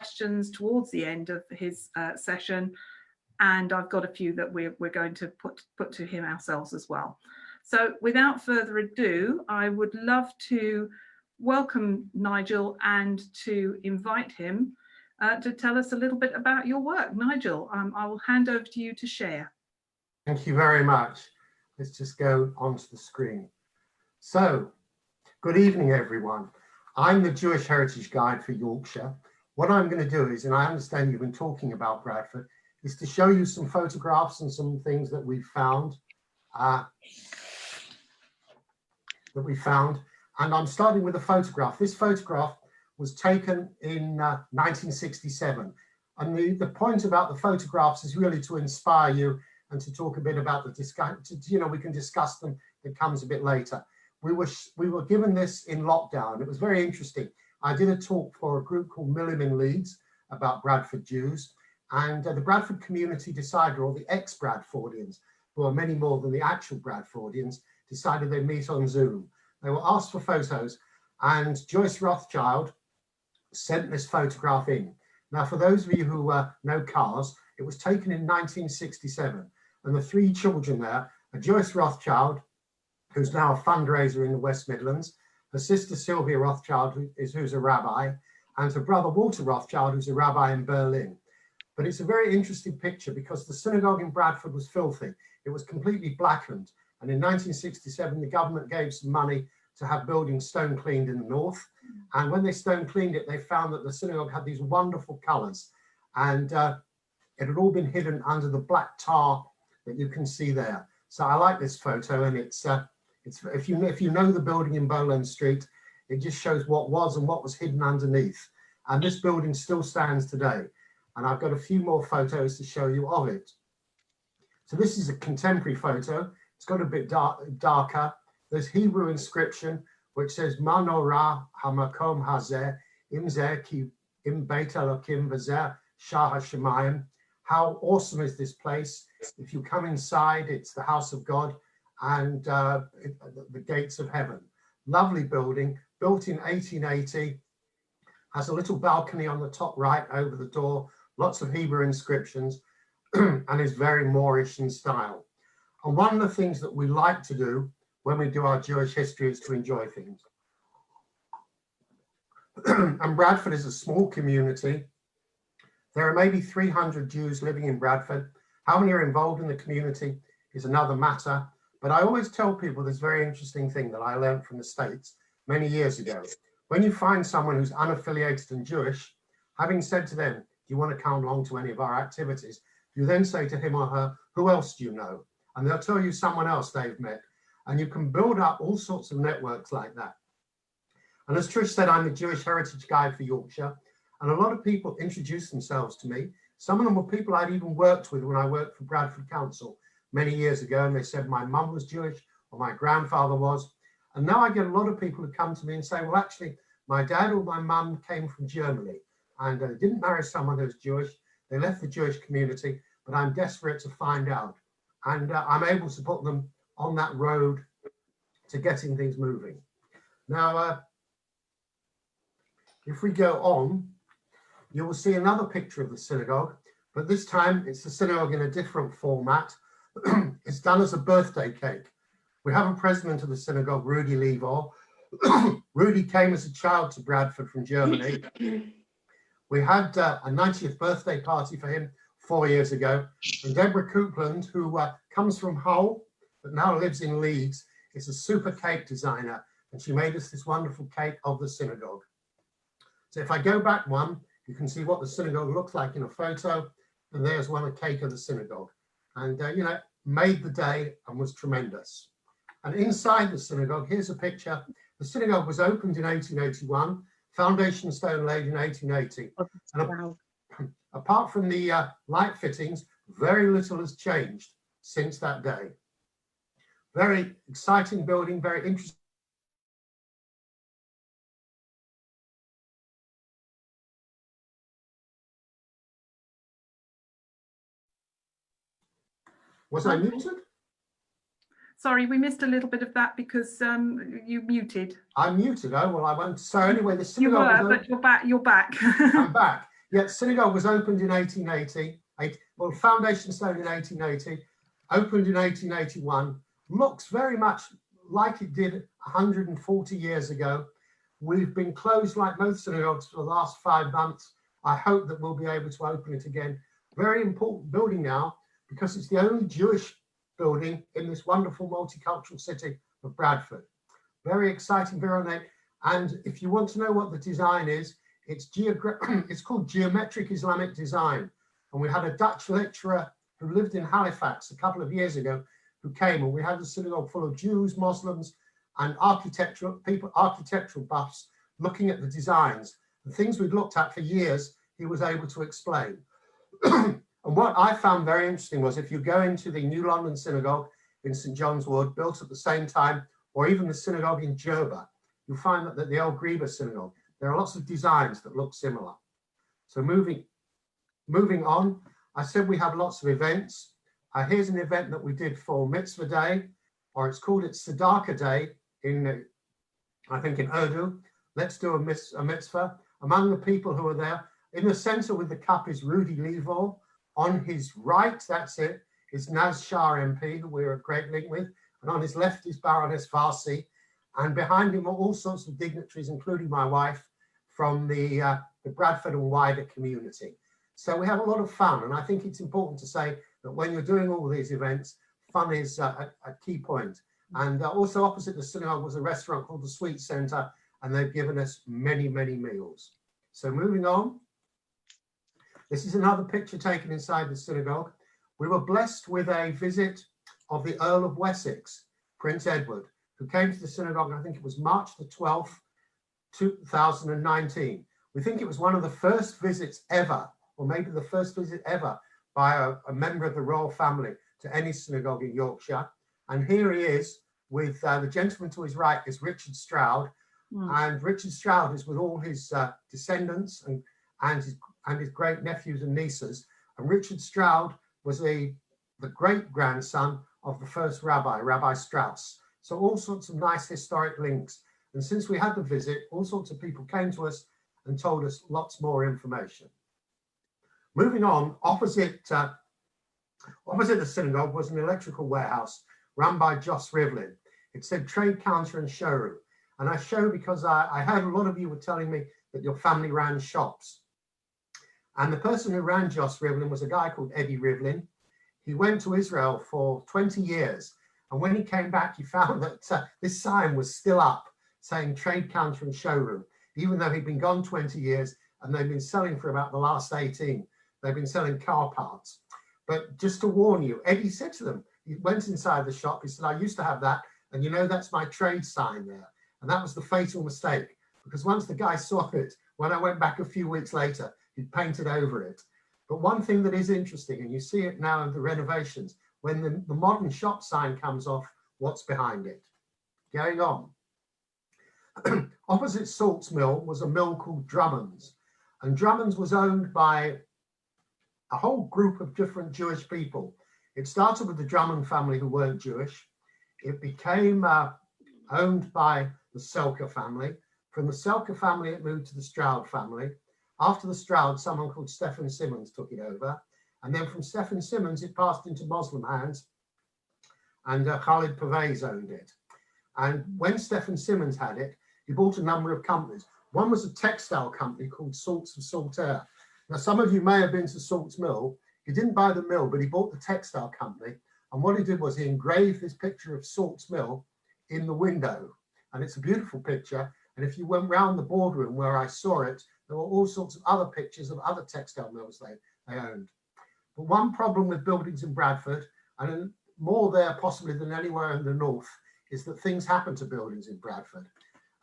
questions towards the end of his session, and I've got a few that we're going to put to him ourselves as well. So without further ado, I would love to welcome Nigel and to invite him to tell us a little bit about your work. Nigel, I will hand over to you to share. Thank you very much. Let's just go onto the screen. So, good evening, everyone. I'm the Jewish Heritage Guide for Yorkshire. What I'm going to do is, and I understand you've been talking about Bradford, is to show you some photographs and some things that we found. And I'm starting with a photograph. This photograph was taken in 1967. And the point about the photographs is really to inspire you and to talk a bit about the discussion. We can discuss them. It comes a bit later. We were given this in lockdown. It was very interesting. I did a talk for a group called Millim in Leeds about Bradford Jews, and the Bradford community decided, or the ex-Bradfordians, who are many more than the actual Bradfordians, decided they'd meet on Zoom. They were asked for photos, and Joyce Rothschild sent this photograph in. Now, for those of you who know cars, it was taken in 1967, and the three children there are Joyce Rothschild, who's now a fundraiser in the West Midlands, her sister Sylvia Rothschild, who's a rabbi, and her brother Walter Rothschild, who's a rabbi in Berlin. But it's a very interesting picture because the synagogue in Bradford was filthy. It was completely blackened. And in 1967, the government gave some money to have buildings stone cleaned in the north. And when they stone cleaned it, they found that the synagogue had these wonderful colors. And it had all been hidden under the black tar that you can see there. So I like this photo, and it's if you know the building in Boland Street, it just shows what was and what was hidden underneath. And this building still stands today. And I've got a few more photos to show you of it. So this is a contemporary photo. It's got a bit darker. There's Hebrew inscription which says Manorah Hamakom Hazeh Imzeh Ki Im Beit Elokim V'Zeh Shah HaShemayim. How awesome is this place? If you come inside, it's the house of God and the gates of heaven. Lovely building, built in 1880, has a little balcony on the top right over the door, lots of Hebrew inscriptions, and is very Moorish in style. And one of the things that we like to do when we do our Jewish history is to enjoy things. And Bradford is a small community. There are maybe 300 Jews living in Bradford. How many are involved in the community is another matter. But I always tell people this very interesting thing that I learned from the States many years ago. When you find someone who's unaffiliated and Jewish, having said to them, do you want to come along to any of our activities? You then say to him or her, who else do you know? And they'll tell you someone else they've met. And you can build up all sorts of networks like that. And as Trish said, I'm the Jewish Heritage Guide for Yorkshire. And a lot of people introduce themselves to me. Some of them were people I'd even worked with when I worked for Bradford Council many years ago. And they said my mum was Jewish or my grandfather was. And now I get a lot of people who come to me and say, well, actually, my dad or my mum came from Germany and they didn't marry someone who's Jewish. They left the Jewish community, but I'm desperate to find out. And I'm able to put them on that road to getting things moving. Now, if we go on, you will see another picture of the synagogue, but this time it's the synagogue in a different format. It's done as a birthday cake. We have a president of the synagogue, Rudy Levor. Rudy came as a child to Bradford from Germany. We had a 90th birthday party for him 4 years ago. And Deborah Coupland, who comes from Hull, but now lives in Leeds, is a super cake designer. And she made us this wonderful cake of the synagogue. So if I go back one, you can see what the synagogue looks like in a photo. And there's one, a cake of the synagogue. And, made the day and was tremendous. And inside the synagogue, here's a picture. The synagogue was opened in 1881, foundation stone laid in 1880. And apart from the light fittings, very little has changed since that day. Very exciting building, very interesting. Was I muted? Sorry, we missed a little bit of that because you muted. I'm muted. Oh, well, I won't. So anyway, the synagogue. You were, but you're back. I'm back. Yeah, synagogue was opened in 1880. Well, foundation stone in 1880, opened in 1881. Looks very much like it did 140 years ago. We've been closed like most synagogues for the last 5 months. I hope that we'll be able to open it again. Very important building now, because it's the only Jewish building in this wonderful multicultural city of Bradford. Very exciting, very ornate. And if you want to know what the design is, it's called Geometric Islamic Design. And we had a Dutch lecturer who lived in Halifax a couple of years ago who came, and we had a synagogue full of Jews, Muslims, and architectural buffs looking at the designs. The things we'd looked at for years, he was able to explain. And what I found very interesting was, if you go into the New London Synagogue in St. John's Wood, built at the same time, or even the synagogue in Ketubah, you'll find that the El Greba Synagogue, there are lots of designs that look similar. So moving on, I said we have lots of events. Here's an event that we did for Mitzvah Day, or it's called Tzedakah Day in, I think in Urdu. Let's do a mitzvah. Among the people who are there, in the center with the cup is Rudy Levor. On his right, that's it, is Naz Shah MP, who we're a great link with. And on his left is Baroness Farsi. And behind him are all sorts of dignitaries, including my wife, from the Bradford and wider community. So we have a lot of fun. And I think it's important to say that when you're doing all these events, fun is a key point. And also opposite the synagogue was a restaurant called the Sweet Centre, and they've given us many, many meals. So moving on. This is another picture taken inside the synagogue. We were blessed with a visit of the Earl of Wessex, Prince Edward, who came to the synagogue, I think it was March the 12th, 2019. We think it was one of the first visits ever, or maybe the first visit ever, by a member of the royal family to any synagogue in Yorkshire. And here he is with the gentleman to his right is Richard Stroud. And Richard Stroud is with all his descendants and his great nephews and nieces. And Richard Stroud was the great grandson of the first rabbi, Rabbi Strauss. So all sorts of nice historic links. And since we had the visit, all sorts of people came to us and told us lots more information. Moving on, opposite the synagogue was an electrical warehouse run by Joss Rivlin. It said trade counter and showroom. And I show because I heard a lot of you were telling me that your family ran shops. And the person who ran Joss Rivlin was a guy called Eddie Rivlin. He went to Israel for 20 years. And when he came back, he found that this sign was still up saying trade counter and showroom, even though he'd been gone 20 years and they've been selling for about the last 18. They've been selling car parts. But just to warn you, Eddie said to them, he went inside the shop, he said, I used to have that, and you know, that's my trade sign there. And that was the fatal mistake, because once the guy saw it, when I went back a few weeks later, he'd painted over it. But one thing that is interesting, and you see it now in the renovations, when the modern shop sign comes off, what's behind it? Going on. Opposite Salts Mill was a mill called Drummond's. And Drummond's was owned by a whole group of different Jewish people. It started with the Drummond family who weren't Jewish. It became owned by the Selker family. From the Selker family, it moved to the Stroud family. After the Stroud, someone called Stephen Simmons took it over. And then from Stephen Simmons, it passed into Muslim hands, and Khalid Pervez owned it. And when Stephen Simmons had it, he bought a number of companies. One was a textile company called Salts of Saltaire. Now, some of you may have been to Salts Mill. He didn't buy the mill, but he bought the textile company. And what he did was he engraved this picture of Salts Mill in the window. And it's a beautiful picture. And if you went round the boardroom where I saw it, there were all sorts of other pictures of other textile mills they owned. But one problem with buildings in Bradford, and more there possibly than anywhere in the north, is that things happen to buildings in Bradford.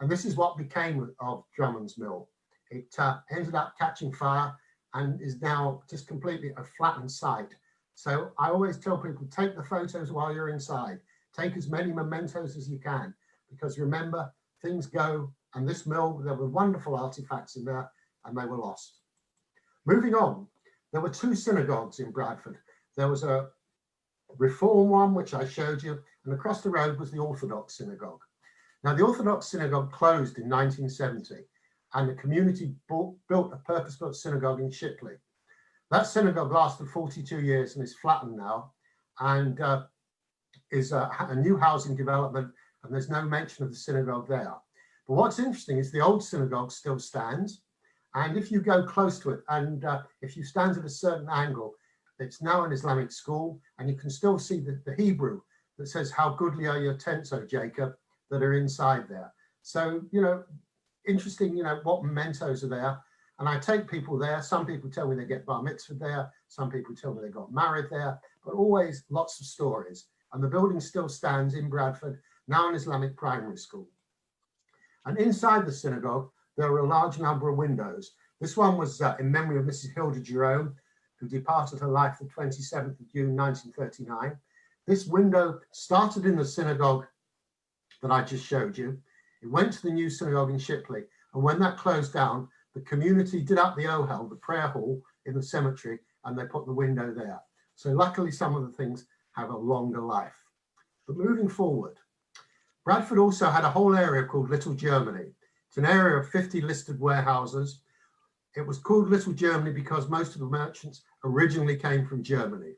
And this is what became of Drummond's Mill. It ended up catching fire and is now just completely a flattened site. So I always tell people, take the photos while you're inside. Take as many mementos as you can, because remember, things go, and this mill, there were wonderful artifacts in there, and they were lost. Moving on, there were two synagogues in Bradford. There was a Reform one, which I showed you, and across the road was the Orthodox Synagogue. Now, the Orthodox Synagogue closed in 1970, and the community built a purpose-built synagogue in Shipley. That synagogue lasted 42 years and is flattened now, and is a new housing development, and there's no mention of the synagogue there. But what's interesting is the old synagogue still stands, and if you go close to it, and if you stand at a certain angle, it's now an Islamic school, and you can still see the Hebrew that says, "How goodly are your tents, O Jacob," that are inside there. So, you know, interesting, you know, what mementos are there. And I take people there. Some people tell me they get bar mitzvah there. Some people tell me they got married there, but always lots of stories. And the building still stands in Bradford, now an Islamic primary school. And inside the synagogue, there are a large number of windows. This one was in memory of Mrs. Hilda Jerome, who departed her life the 27th of June, 1939. This window started in the synagogue that I just showed you. It went to the new synagogue in Shipley. And when that closed down, the community did up the Ohel, the prayer hall in the cemetery, and they put the window there. So luckily, some of the things have a longer life. But moving forward, Bradford also had a whole area called Little Germany. It's an area of 50 listed warehouses. It was called Little Germany because most of the merchants originally came from Germany.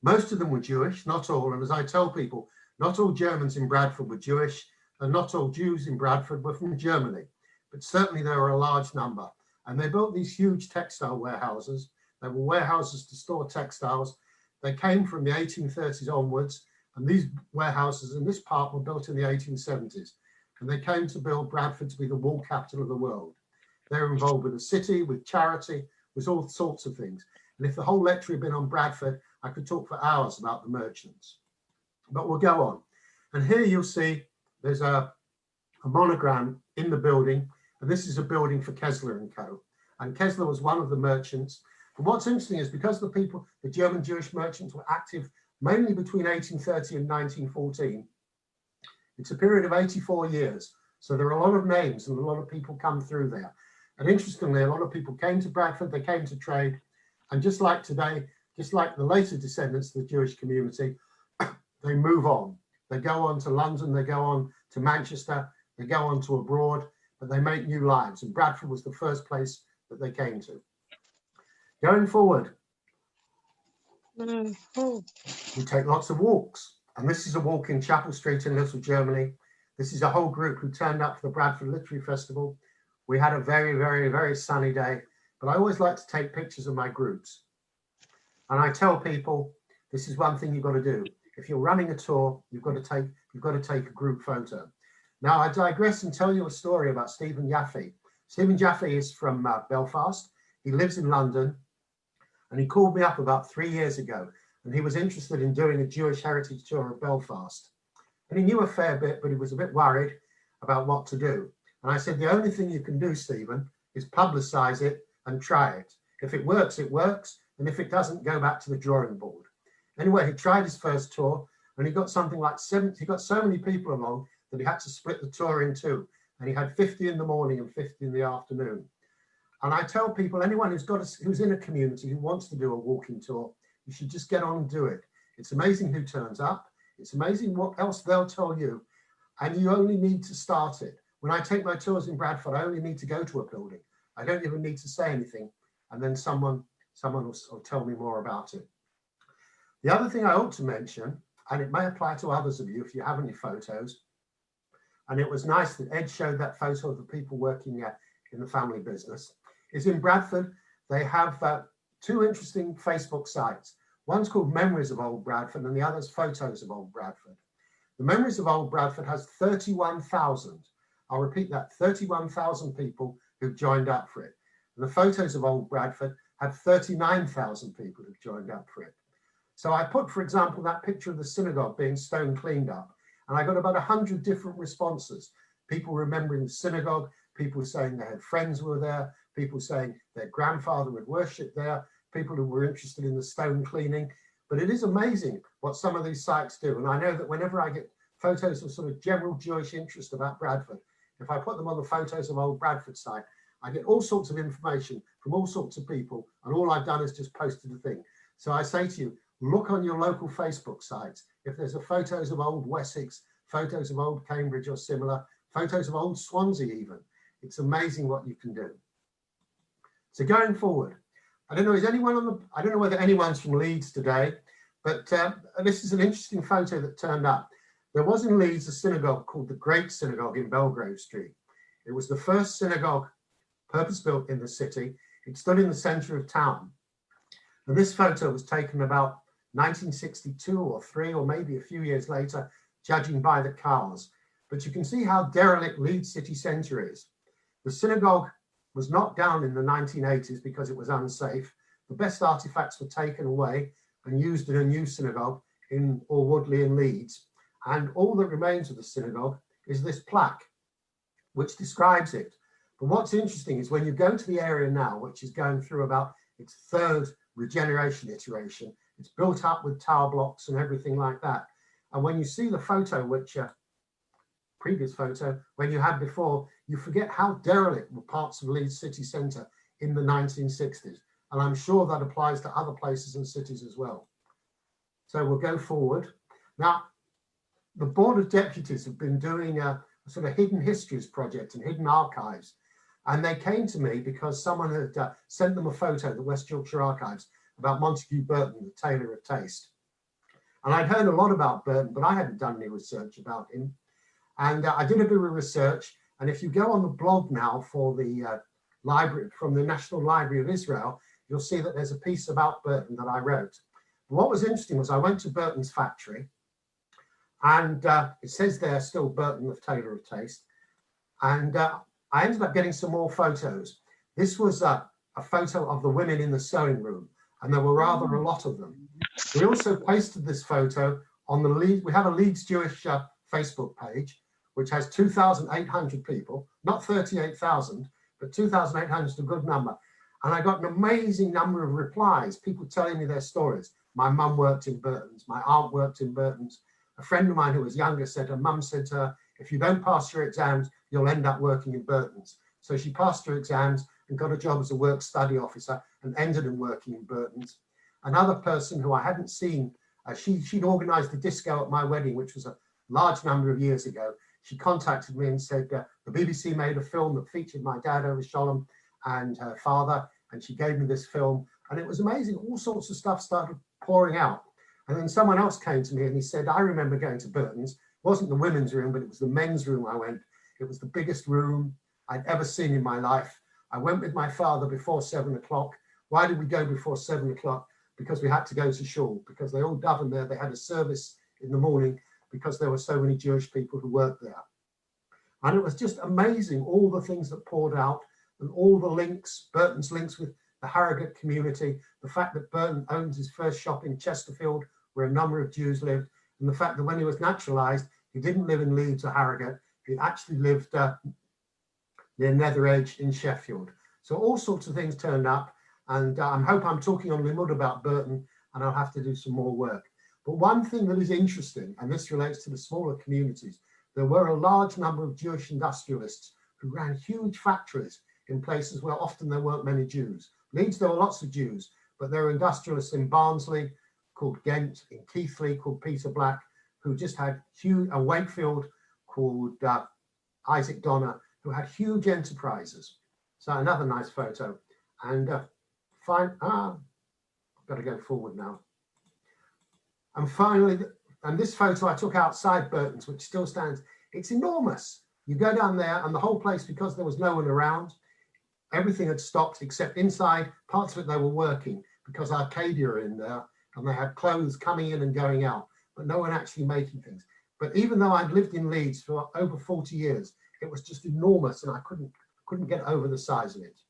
Most of them were Jewish, not all. And as I tell people, not all Germans in Bradford were Jewish, and not all Jews in Bradford were from Germany. But certainly there were a large number. And they built these huge textile warehouses. They were warehouses to store textiles. They came from the 1830s onwards. And these warehouses in this part were built in the 1870s. And they came to build Bradford to be the wool capital of the world. They were involved with the city, with charity, with all sorts of things. And if the whole lecture had been on Bradford, I could talk for hours about the merchants. But we'll go on. And here you'll see there's a monogram in the building. And this is a building for Kessler and Co. And Kessler was one of the merchants. And what's interesting is because the German Jewish merchants were active mainly between 1830 and 1914, it's a period of 84 years. So there are a lot of names and a lot of people come through there. And interestingly, a lot of people came to Bradford, they came to trade. And just like today, just like the later descendants of the Jewish community, they move on. They go on to London, they go on to Manchester, they go on to abroad, but they make new lives. And Bradford was the first place that they came to. Going forward, we take lots of walks. And this is a walk in Chapel Street in Little Germany. This is a whole group who turned up for the Bradford Literary Festival. We had a very, very, very sunny day, but I always like to take pictures of my groups. And I tell people, this is one thing you've got to do. If you're running a tour, you've got to take a group photo. Now I digress and tell you a story about Stephen Jaffe. Stephen Jaffe is from Belfast. He lives in London, and he called me up about 3 years ago, and he was interested in doing a Jewish heritage tour of Belfast. And he knew a fair bit, but he was a bit worried about what to do. And I said, the only thing you can do, Stephen, is publicize it and try it. If it works, it works. And if it doesn't, go back to the drawing board. Anyway, he tried his first tour, and he got something like 70. He got so many people along that he had to split the tour in two. And he had 50 in the morning and 50 in the afternoon. And I tell people, anyone who's in a community who wants to do a walking tour, you should just get on and do it. It's amazing who turns up. It's amazing what else they'll tell you. And you only need to start it. When I take my tours in Bradford, I only need to go to a building. I don't even need to say anything. And then someone will tell me more about it. The other thing I ought to mention, and it may apply to others of you if you have any photos, and it was nice that Ed showed that photo of the people working in the family business, is in Bradford, they have two interesting Facebook sites. One's called Memories of Old Bradford and the other's Photos of Old Bradford. The Memories of Old Bradford has 31,000. I'll repeat that, 31,000 people who've joined up for it. And the Photos of Old Bradford have 39,000 people who've joined up for it. So I put, for example, that picture of the synagogue being stone cleaned up, and I got about 100 different responses. People remembering the synagogue, people saying they had friends who were there, people saying their grandfather had worshipped there, people who were interested in the stone cleaning. But it is amazing what some of these sites do. And I know that whenever I get photos of sort of general Jewish interest about Bradford, if I put them on the Photos of Old Bradford site, I get all sorts of information from all sorts of people. And all I've done is just posted a thing. So I say to you, look on your local Facebook sites. If there's a Photos of Old Wessex, Photos of Old Cambridge or similar, Photos of Old Swansea even. It's amazing what you can do. So going forward, I don't know, is anyone on the, I don't know whether anyone's from Leeds today, but this is an interesting photo that turned up. There was in Leeds a synagogue called the Great Synagogue in Belgrave Street. It was the first synagogue purpose-built in the city. It stood in the center of town. And this photo was taken about 1962 or 3, or maybe a few years later, judging by the cars. But you can see how derelict Leeds city centre is. The synagogue was knocked down in the 1980s because it was unsafe. The best artifacts were taken away and used in a new synagogue in Woodley in Leeds. And all that remains of the synagogue is this plaque, which describes it. But what's interesting is when you go to the area now, which is going through about its 3rd regeneration iteration, it's built up with tower blocks and everything like that. And when you see the photo, which previous photo, when you had before, you forget how derelict were parts of Leeds city centre in the 1960s. And I'm sure that applies to other places and cities as well. So we'll go forward. Now, the Board of Deputies have been doing a sort of hidden histories project and hidden archives. And they came to me because someone had sent them a photo, the West Yorkshire Archives, about Montague Burton, the tailor of taste. And I'd heard a lot about Burton, but I hadn't done any research about him. And I did a bit of research. And if you go on the blog now for the library, from the National Library of Israel, you'll see that there's a piece about Burton that I wrote. But what was interesting was I went to Burton's factory, and it says there still Burton, the tailor of taste. And I ended up getting some more photos. This was a photo of the women in the sewing room, and there were rather a lot of them. We also pasted this photo on the Leeds, we have a Leeds Jewish Facebook page, which has 2,800 people, not 38,000, but 2,800 is a good number. And I got an amazing number of replies, people telling me their stories. My mum worked in Burton's, my aunt worked in Burton's. A friend of mine who was younger said her mum said to her, if you don't pass your exams, you'll end up working in Burton's. So she passed her exams and got a job as a work study officer and ended up working in Burton's. Another person who I hadn't seen, she'd organised a disco at my wedding, which was a large number of years ago. She contacted me and said, the BBC made a film that featured my dad over Sholem and her father, and she gave me this film. And it was amazing. All sorts of stuff started pouring out. And then someone else came to me and he said, I remember going to Burton's. It wasn't the women's room, but it was the men's room I went. It was the biggest room I'd ever seen in my life. I went with my father before 7 o'clock. Why did we go before 7 o'clock? Because we had to go to shul, because they all davened there. They had a service in the morning because there were so many Jewish people who worked there. And it was just amazing, all the things that poured out and all the links, Burton's links with the Harrogate community, the fact that Burton owns his first shop in Chesterfield, where a number of Jews lived, and the fact that when he was naturalised, he didn't live in Leeds or Harrogate, he actually lived near Netheredge in Sheffield. So all sorts of things turned up, and I hope I'm talking on Limud about Burton, and I'll have to do some more work. But one thing that is interesting, and this relates to the smaller communities, there were a large number of Jewish industrialists who ran huge factories in places where often there weren't many Jews. Leeds, there were lots of Jews, but there were industrialists in Barnsley called Ghent, in Keighley called Peter Black, who just had huge, and Wakefield called Isaac Donner, who had huge enterprises. So another nice photo. And I've got to go forward now. And finally, and this photo I took outside Burton's, which still stands, it's enormous. You go down there and the whole place, because there was no one around, everything had stopped except inside, parts of it they were working because Arcadia are in there and they had clothes coming in and going out, but no one actually making things. But even though I'd lived in Leeds for over 40 years, it was just enormous and I couldn't get over the size of it.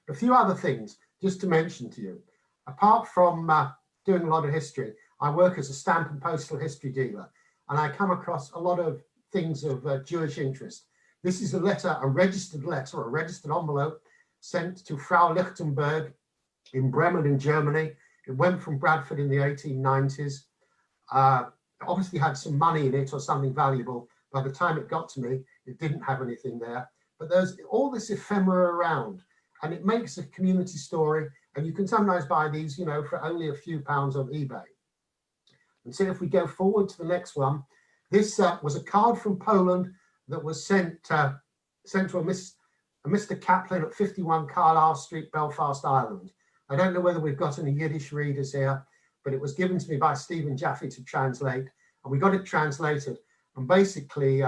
A few other things just to mention to you. Apart from doing a lot of history, I work as a stamp and postal history dealer, and I come across a lot of things of Jewish interest. This is a letter, a registered envelope sent to Frau Lichtenberg in Bremen in Germany. It went from Bradford in the 1890s. Obviously had some money in it or something valuable. By the time it got to me, it didn't have anything there. But there's all this ephemera around, and it makes a community story. And you can sometimes buy these, you know, for only a few pounds on eBay. And so if we go forward to the next one, this was a card from Poland that was sent to a Miss a Mr. Kaplan at 51 Carlisle Street, Belfast, Ireland. I don't know whether we've got any Yiddish readers here, but it was given to me by Stephen Jaffe to translate, and we got it translated. And basically,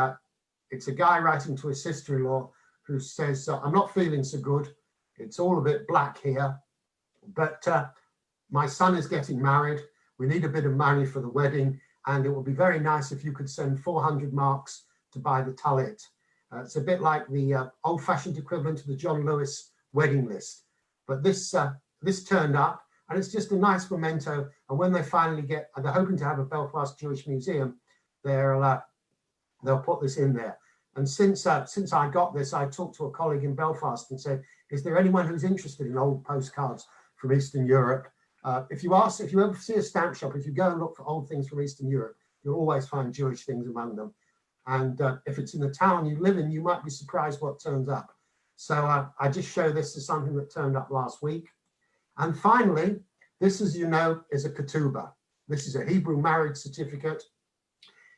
it's a guy writing to his sister-in-law who says, I'm not feeling so good. It's all a bit black here, but my son is getting married. We need a bit of money for the wedding, and it would be very nice if you could send 400 marks to buy the talit. It's a bit like the old-fashioned equivalent of the John Lewis wedding list. But this turned up, and it's just a nice memento. And when they finally get, and they're hoping to have a Belfast Jewish museum, they'll put this in there. And since I got this, I talked to a colleague in Belfast and said, is there anyone who's interested in old postcards from Eastern Europe? If you ever see a stamp shop, if you go and look for old things from Eastern Europe, you'll always find Jewish things among them. And if it's in the town you live in, you might be surprised what turns up. So I just show this as something that turned up last week. And finally, this, as you know, is a Ketubah. This is a Hebrew marriage certificate.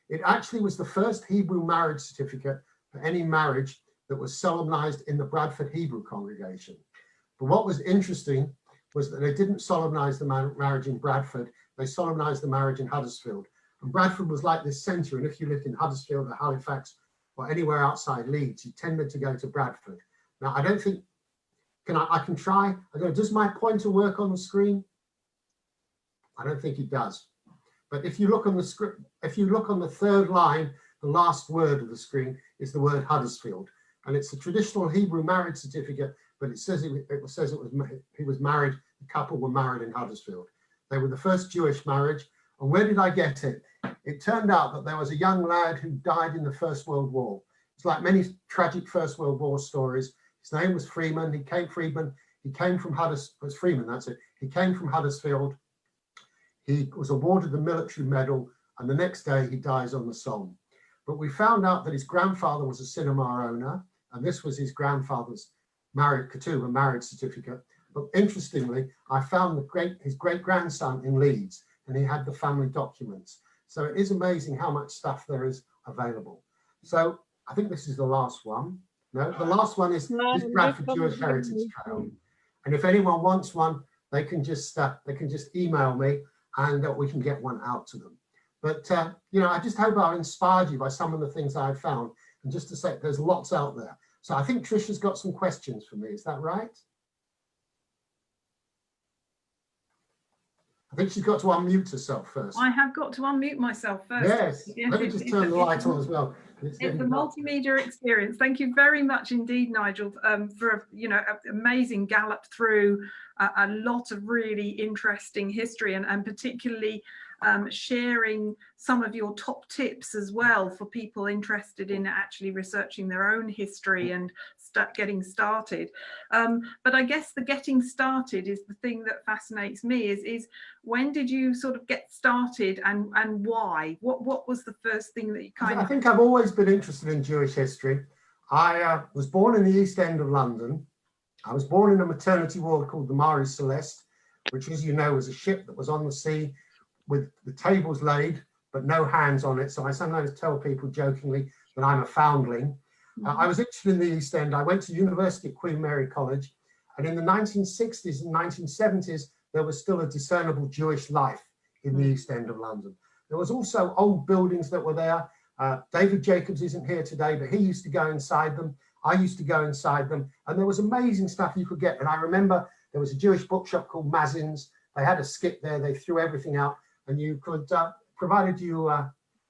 It actually was the first Hebrew marriage certificate for any marriage that was solemnized in the Bradford Hebrew congregation. But what was interesting was that they didn't solemnize the marriage in Bradford, they solemnized the marriage in Huddersfield. And Bradford was like this centre, and if you lived in Huddersfield or Halifax or anywhere outside Leeds, you tended to go to Bradford. Now, I don't think, I can try. Does my pointer work on the screen? I don't think it does. But if you look on the script, if you look on the third line, the last word of the screen is the word Huddersfield. And it's a traditional Hebrew marriage certificate, but it says he was married, the couple were married in Huddersfield. They were the first Jewish marriage. And where did I get it? It turned out that there was a young lad who died in the First World War. It's like many tragic First World War stories. His name was Freeman. He came from Huddersfield. Freeman, that's it. He came from Huddersfield. He was awarded the military medal, and the next day he dies on the Somme. But we found out that his grandfather was a cinema owner, and this was his grandfather's Ketubah marriage certificate. But interestingly, I found his great-grandson in Leeds, and he had the family documents. So it is amazing how much stuff there is available. So I think this is the last one. No, the last one is this Bradford Jewish Heritage Trail. And if anyone wants one, they can just email me, and we can get one out to them. But I just hope I've inspired you by some of the things I've found. And just to say, there's lots out there. So I think Trish has got some questions for me. Is that right? I think she's got to unmute herself first. I have got to unmute myself first. Yes. Let me just turn the light on as well. It's a multimedia experience. Thank you very much indeed, Nigel, for an amazing gallop through a lot of really interesting history, and particularly sharing some of your top tips as well for people interested in actually researching their own history and getting started. But I guess the getting started is the thing that fascinates me. Is when did you sort of get started, and why? What was the first thing that you I think I've always been interested in Jewish history. I was born in the East End of London. I was born in a maternity ward called the Marie Celeste, which, as you know, was a ship that was on the sea with the tables laid, but no hands on it. So I sometimes tell people jokingly that I'm a foundling. I was interested in the East End. I went to university at Queen Mary College, and in the 1960s and 1970s, there was still a discernible Jewish life in the East End of London. There was also old buildings that were there. David Jacobs isn't here today, but he used to go inside them. I used to go inside them, and there was amazing stuff you could get. And I remember there was a Jewish bookshop called Mazin's. They had a skip there. They threw everything out, and you could, provided you,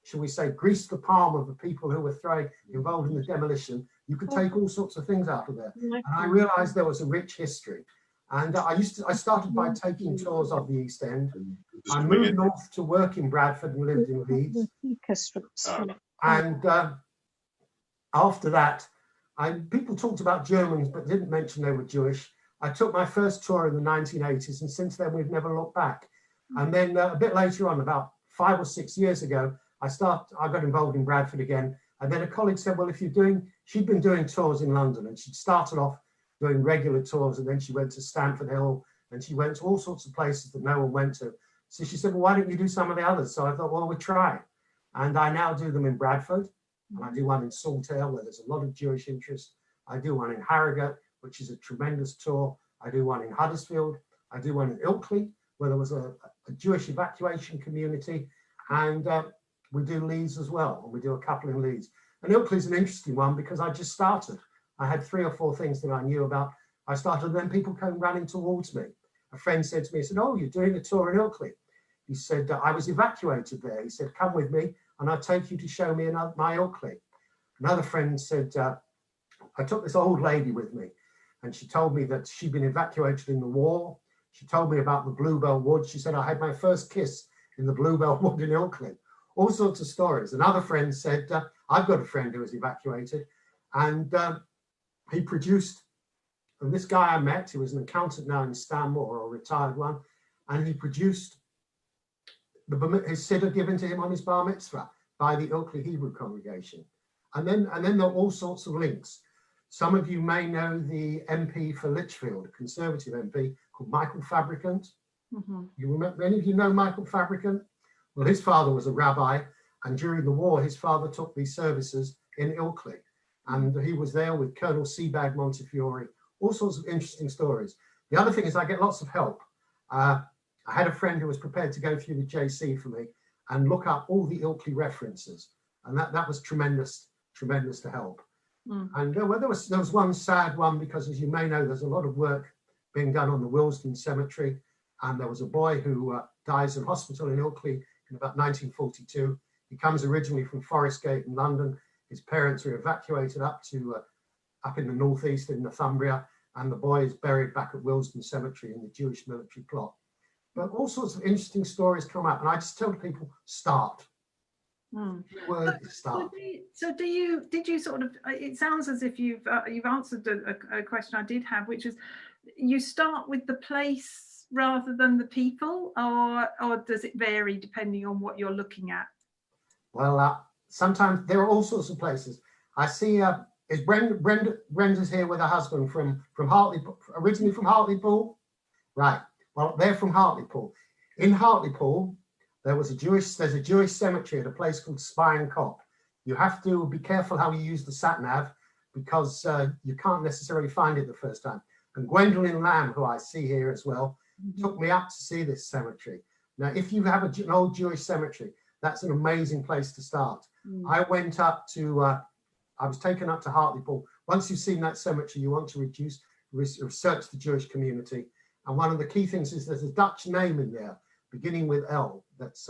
shall we say, grease the palm of the people who were involved in the demolition, you could take all sorts of things out of there. And I realized there was a rich history. And I started by taking tours of the East End. I moved north to work in Bradford and lived in Leeds. And after that, people talked about Germans, but didn't mention they were Jewish. I took my first tour in the 1980s, and since then we've never looked back. And then a bit later on, about 5 or 6 years ago, I got involved in Bradford again. And then a colleague said, well, she'd been doing tours in London, and she'd started off doing regular tours, and then she went to Stamford Hill, and she went to all sorts of places that no one went to. So she said, well, why don't you do some of the others? So I thought, well, we'll try. And I now do them in Bradford, and I do one in Saltaire, where there's a lot of Jewish interest. I do one in Harrogate, which is a tremendous tour. I do one in Huddersfield. I do one in Ilkley, where there was a Jewish evacuation community. And we do Leeds as well. And we do a couple in Leeds. And Ilkley's an interesting one because I just started. I had 3 or 4 things that I knew about. I started, and then people came running towards me. A friend said to me, he said, "Oh, you're doing a tour in Ilkley." He said, "I was evacuated there." He said, "Come with me and I'll take you to show me my Ilkley." Another friend said, I took this old lady with me and she told me that she'd been evacuated in the war. She told me about the Bluebell Wood. She said, "I had my first kiss in the Bluebell Wood in Ilkley." All sorts of stories. Another friend said, I've got a friend who was evacuated, and he produced, and this guy I met, who was an accountant now in Stanmore, or a retired one, and he produced his siddur given to him on his bar mitzvah by the Ilkley Hebrew congregation. And then there are all sorts of links. Some of you may know the MP for Lichfield, a Conservative MP called Michael Fabricant. Mm-hmm. You remember, any of you know Michael Fabricant? Well, his father was a rabbi, and during the war, his father took these services in Ilkley. And he was there with Colonel Sebag Montefiore, all sorts of interesting stories. The other thing is I get lots of help. I had a friend who was prepared to go through the JC for me and look up all the Ilkley references. And that was tremendous to help. Mm. And there was one sad one, because as you may know, there's a lot of work being done on the Willesden Cemetery. And there was a boy who dies in hospital in Ilkley in about 1942. He comes originally from Forest Gate in London. His parents were evacuated up in the northeast in Northumbria, and the boy is buried back at Willesden Cemetery in the Jewish military plot. But all sorts of interesting stories come up, and I just tell people, start. Mm. Start. So did you sort of, it sounds as if you've answered a question I did have, which is, you start with the place rather than the people, or does it vary depending on what you're looking at? Well, sometimes there are all sorts of places. I see, is Brenda's here with her husband from Hartlepool, originally from Hartlepool? Right, well, they're from Hartlepool. In Hartlepool, there's a Jewish cemetery at a place called Spine Cop. You have to be careful how you use the sat-nav, because you can't necessarily find it the first time. And Gwendolyn Lamb, who I see here as well, took me up to see this cemetery. Now, if you have an old Jewish cemetery, that's an amazing place to start. Mm. I went up to, I was taken up to Hartlepool. Once you've seen that cemetery, you want to research the Jewish community. And one of the key things is there's a Dutch name in there, beginning with L. That's,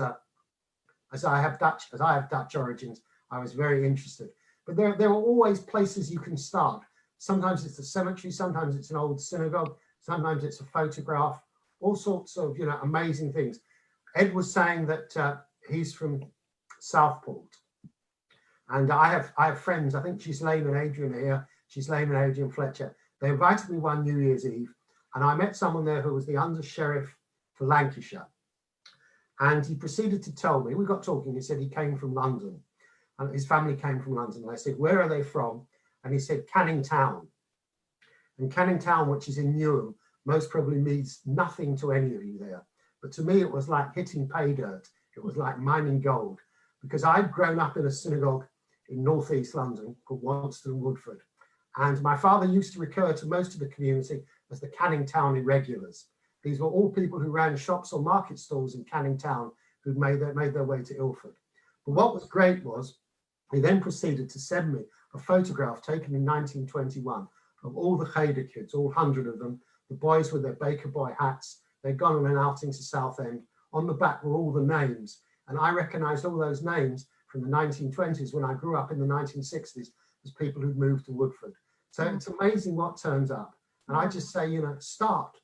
as I have Dutch origins, I was very interested. But there are always places you can start. Sometimes it's a cemetery, sometimes it's an old synagogue, sometimes it's a photograph, all sorts of, amazing things. Ed was saying that he's from Southport. And I have friends, I think Ghislaine and Adrian are here, Ghislaine and Adrian Fletcher. They invited me one New Year's Eve, and I met someone there who was the under-sheriff for Lancashire. And he proceeded to tell me, we got talking, he said he came from London, and his family came from London. And I said, "Where are they from?" And he said, "Canning Town." And Canning Town, which is in Newham, most probably means nothing to any of you there. But to me, it was like hitting pay dirt. It was like mining gold, because I'd grown up in a synagogue in northeast London called Wanston Woodford. And my father used to recur to most of the community as the Canning Town Irregulars. These were all people who ran shops or market stalls in Canning Town who'd made their way to Ilford. But what was great was he then proceeded to send me a photograph taken in 1921 of all the Cheder kids, all 100 of them, the boys with their Baker Boy hats. They'd gone on an outing to Southend. On the back were all the names. And I recognized all those names from the 1920s when I grew up in the 1960s as people who'd moved to Woodford. So it's amazing what turns up. And I just say, start,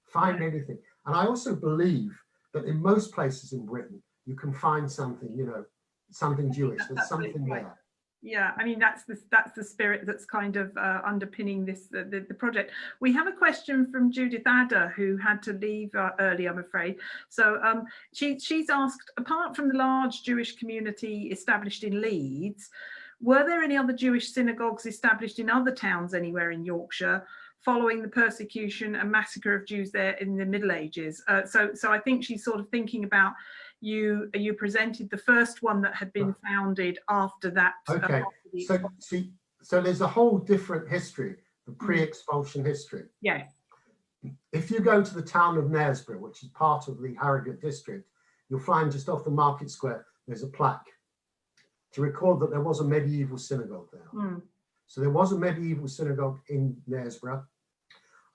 find anything. And I also believe that in most places in Britain, you can find something, something Jewish. There's something there. Yeah, I mean, that's the spirit that's kind of underpinning this the project. We have a question from Judith Adder, who had to leave early, I'm afraid. So she's asked, apart from the large Jewish community established in Leeds, were there any other Jewish synagogues established in other towns anywhere in Yorkshire following the persecution and massacre of Jews there in the Middle Ages? So I think she's sort of thinking about you presented the first one that had been founded after that. Okay, So there's a whole different history, the pre-expulsion history. Yeah. If you go to the town of Knaresborough, which is part of the Harrogate district, you'll find just off the market square, there's a plaque to record that there was a medieval synagogue there. So there was a medieval synagogue in Knaresborough.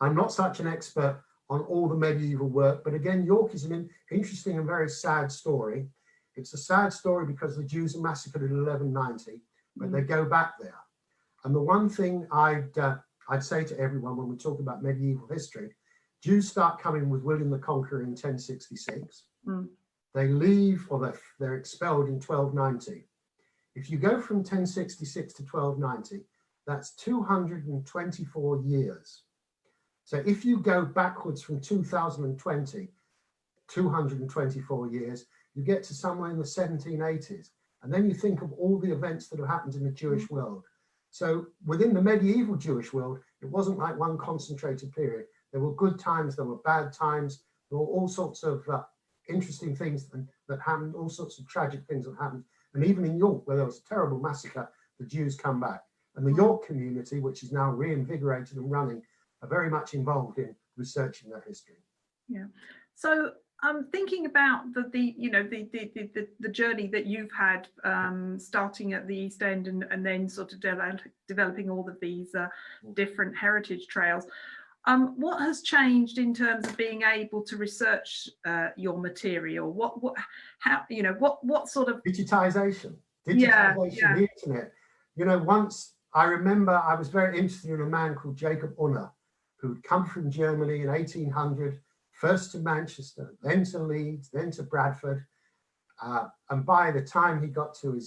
I'm not such an expert on all the medieval work, but again, York is an interesting and very sad story. It's a sad story because the Jews are massacred in 1190, but they go back there. And the one thing I'd say to everyone when we talk about medieval history, Jews start coming with William the Conqueror in 1066. They leave, or they're expelled in 1290. If you go from 1066 to 1290, that's 224 years. So if you go backwards from 2020, 224 years, you get to somewhere in the 1780s. And then you think of all the events that have happened in the Jewish world. So within the medieval Jewish world, it wasn't like one concentrated period. There were good times, there were bad times, there were all sorts of interesting things that happened, all sorts of tragic things that happened. And even in York, where there was a terrible massacre, the Jews come back. And the York community, which is now reinvigorated and running, are very much involved in researching that history. Yeah. So I'm thinking about the journey that you've had, starting at the East End and then sort of developing all of these different heritage trails. What has changed in terms of being able to research your material? What sort of digitization, yeah. the internet. You know, once I remember I was very interested in a man called Jacob Unner, who'd come from Germany in 1800, first to Manchester, then to Leeds, then to Bradford. And by the time he got to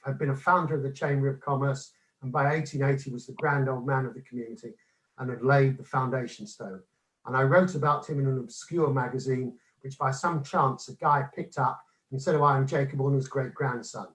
had been a founder of the Chamber of Commerce, and by 1880 was the grand old man of the community and had laid the foundation stone. And I wrote about him in an obscure magazine, which by some chance a guy picked up and said, oh, I'm Jacob Unner's great-grandson.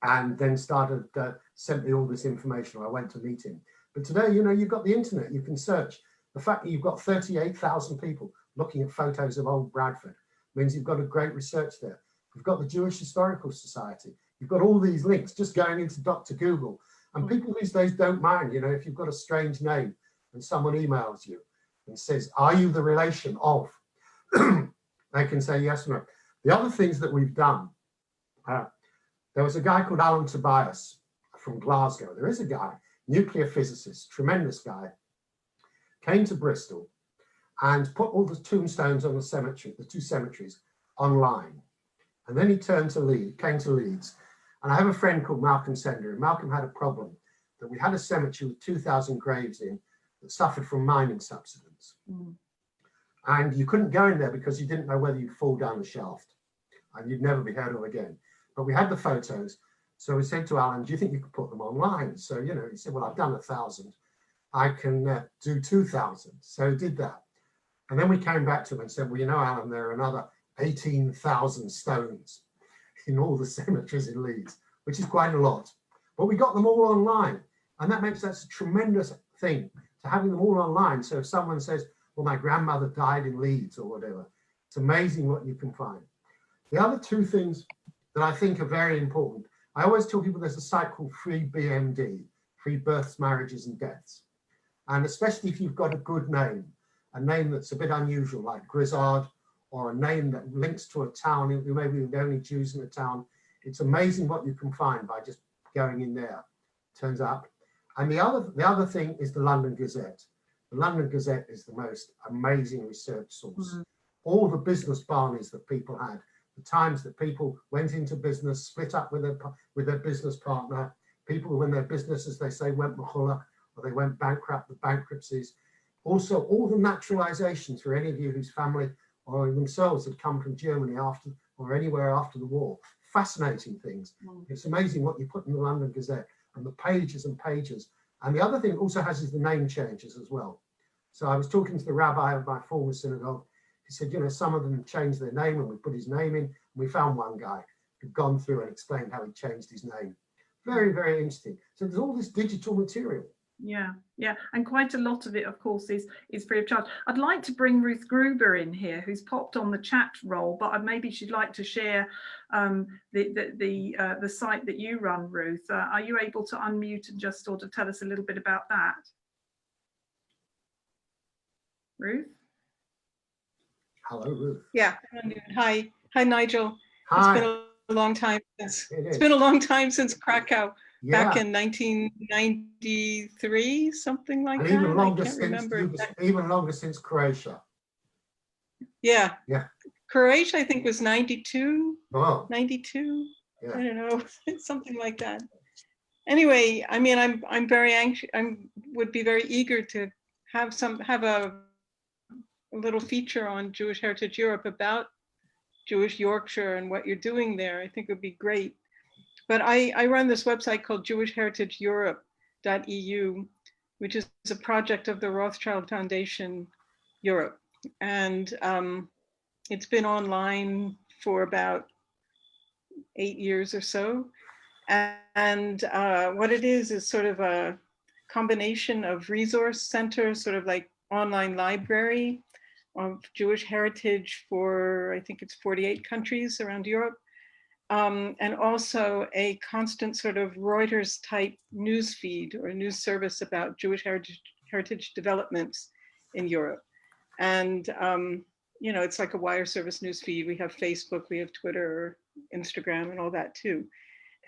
And then sent me all this information. I went to meet him. But today, you know, you've got the internet, you can search. The fact that you've got 38,000 people looking at photos of old Bradford means you've got a great research there. You've got the Jewish Historical Society. You've got all these links just going into Dr. Google. And people these days don't mind, you know, if you've got a strange name and someone emails you and says, are you the relation of? They can say yes or no. The other things that we've done, there was a guy called Alan Tobias from Glasgow. There is a guy, nuclear physicist, tremendous guy, came to Bristol and put all the tombstones on the cemetery, the two cemeteries, online. And then he came to Leeds. And I have a friend called Malcolm Sender, and Malcolm had a problem that we had a cemetery with 2,000 graves in that suffered from mining subsidence. And you couldn't go in there because you didn't know whether you'd fall down the shaft and you'd never be heard of again. But we had the photos. So we said to Alan, do you think you could put them online? So, you know, he said, well, I've done 1,000. I can do 2,000. So he did that. And then we came back to him and said, well, you know, Alan, there are another 18,000 stones in all the cemeteries in Leeds, which is quite a lot. But we got them all online. And that's a tremendous thing, to having them all online. So if someone says, well, my grandmother died in Leeds or whatever, it's amazing what you can find. The other two things that I think are very important, I always tell people there's a site called Free BMD, Free Births, Marriages and Deaths. And especially if you've got a good name, a name that's a bit unusual, like Grizzard, or a name that links to a town, you may be the only Jews in the town. It's amazing what you can find by just going in there, turns out. And the other thing is the London Gazette. The London Gazette is the most amazing research source. All the business barneys that people had, the times that people went into business, split up with their business partner, people when their businesses, they say, went machulla, or they went bankrupt, the bankruptcies. Also, all the naturalizations for any of you whose family or themselves had come from Germany after or anywhere after the war. Fascinating things. It's amazing what you put in the London Gazette and the pages and pages. And the other thing it also has is the name changes as well. So I was talking to the rabbi of my former synagogue. He said, you know, some of them changed their name and we put his name in. And we found one guy who'd gone through and explained how he changed his name. Very, very interesting. So there's all this digital material. Yeah, and quite a lot of it, of course, is free of charge. I'd like to bring Ruth Gruber in here, who's popped on the chat roll, but maybe she'd like to share the site that you run, Ruth. Are you able to unmute and just sort of tell us a little bit about that, Ruth? Hello, Ruth. Yeah. Hi, Nigel. Hi. It's been a long time since. It's been a long time since Krakow. Yeah. Back in 1993, something like and that. Even longer, I can't remember. Even longer since Croatia. Yeah. Yeah. Croatia, I think, was 92. Oh. 92. Yeah. I don't know, something like that. Anyway, I mean, I'm very anxious. Would be very eager to have a little feature on Jewish Heritage Europe about Jewish Yorkshire and what you're doing there. I think it would be great. But I run this website called Jewishheritageeurope Eu, which is a project of the Rothschild Foundation Europe. And it's been online for about 8 years or so. And what it is sort of a combination of resource centers, sort of like online library of Jewish heritage for, I think it's 48 countries around Europe. And also a constant sort of Reuters type news feed or news service about Jewish heritage developments in Europe. And, you know, it's like a wire service news feed. We have Facebook, we have Twitter, Instagram, and all that too.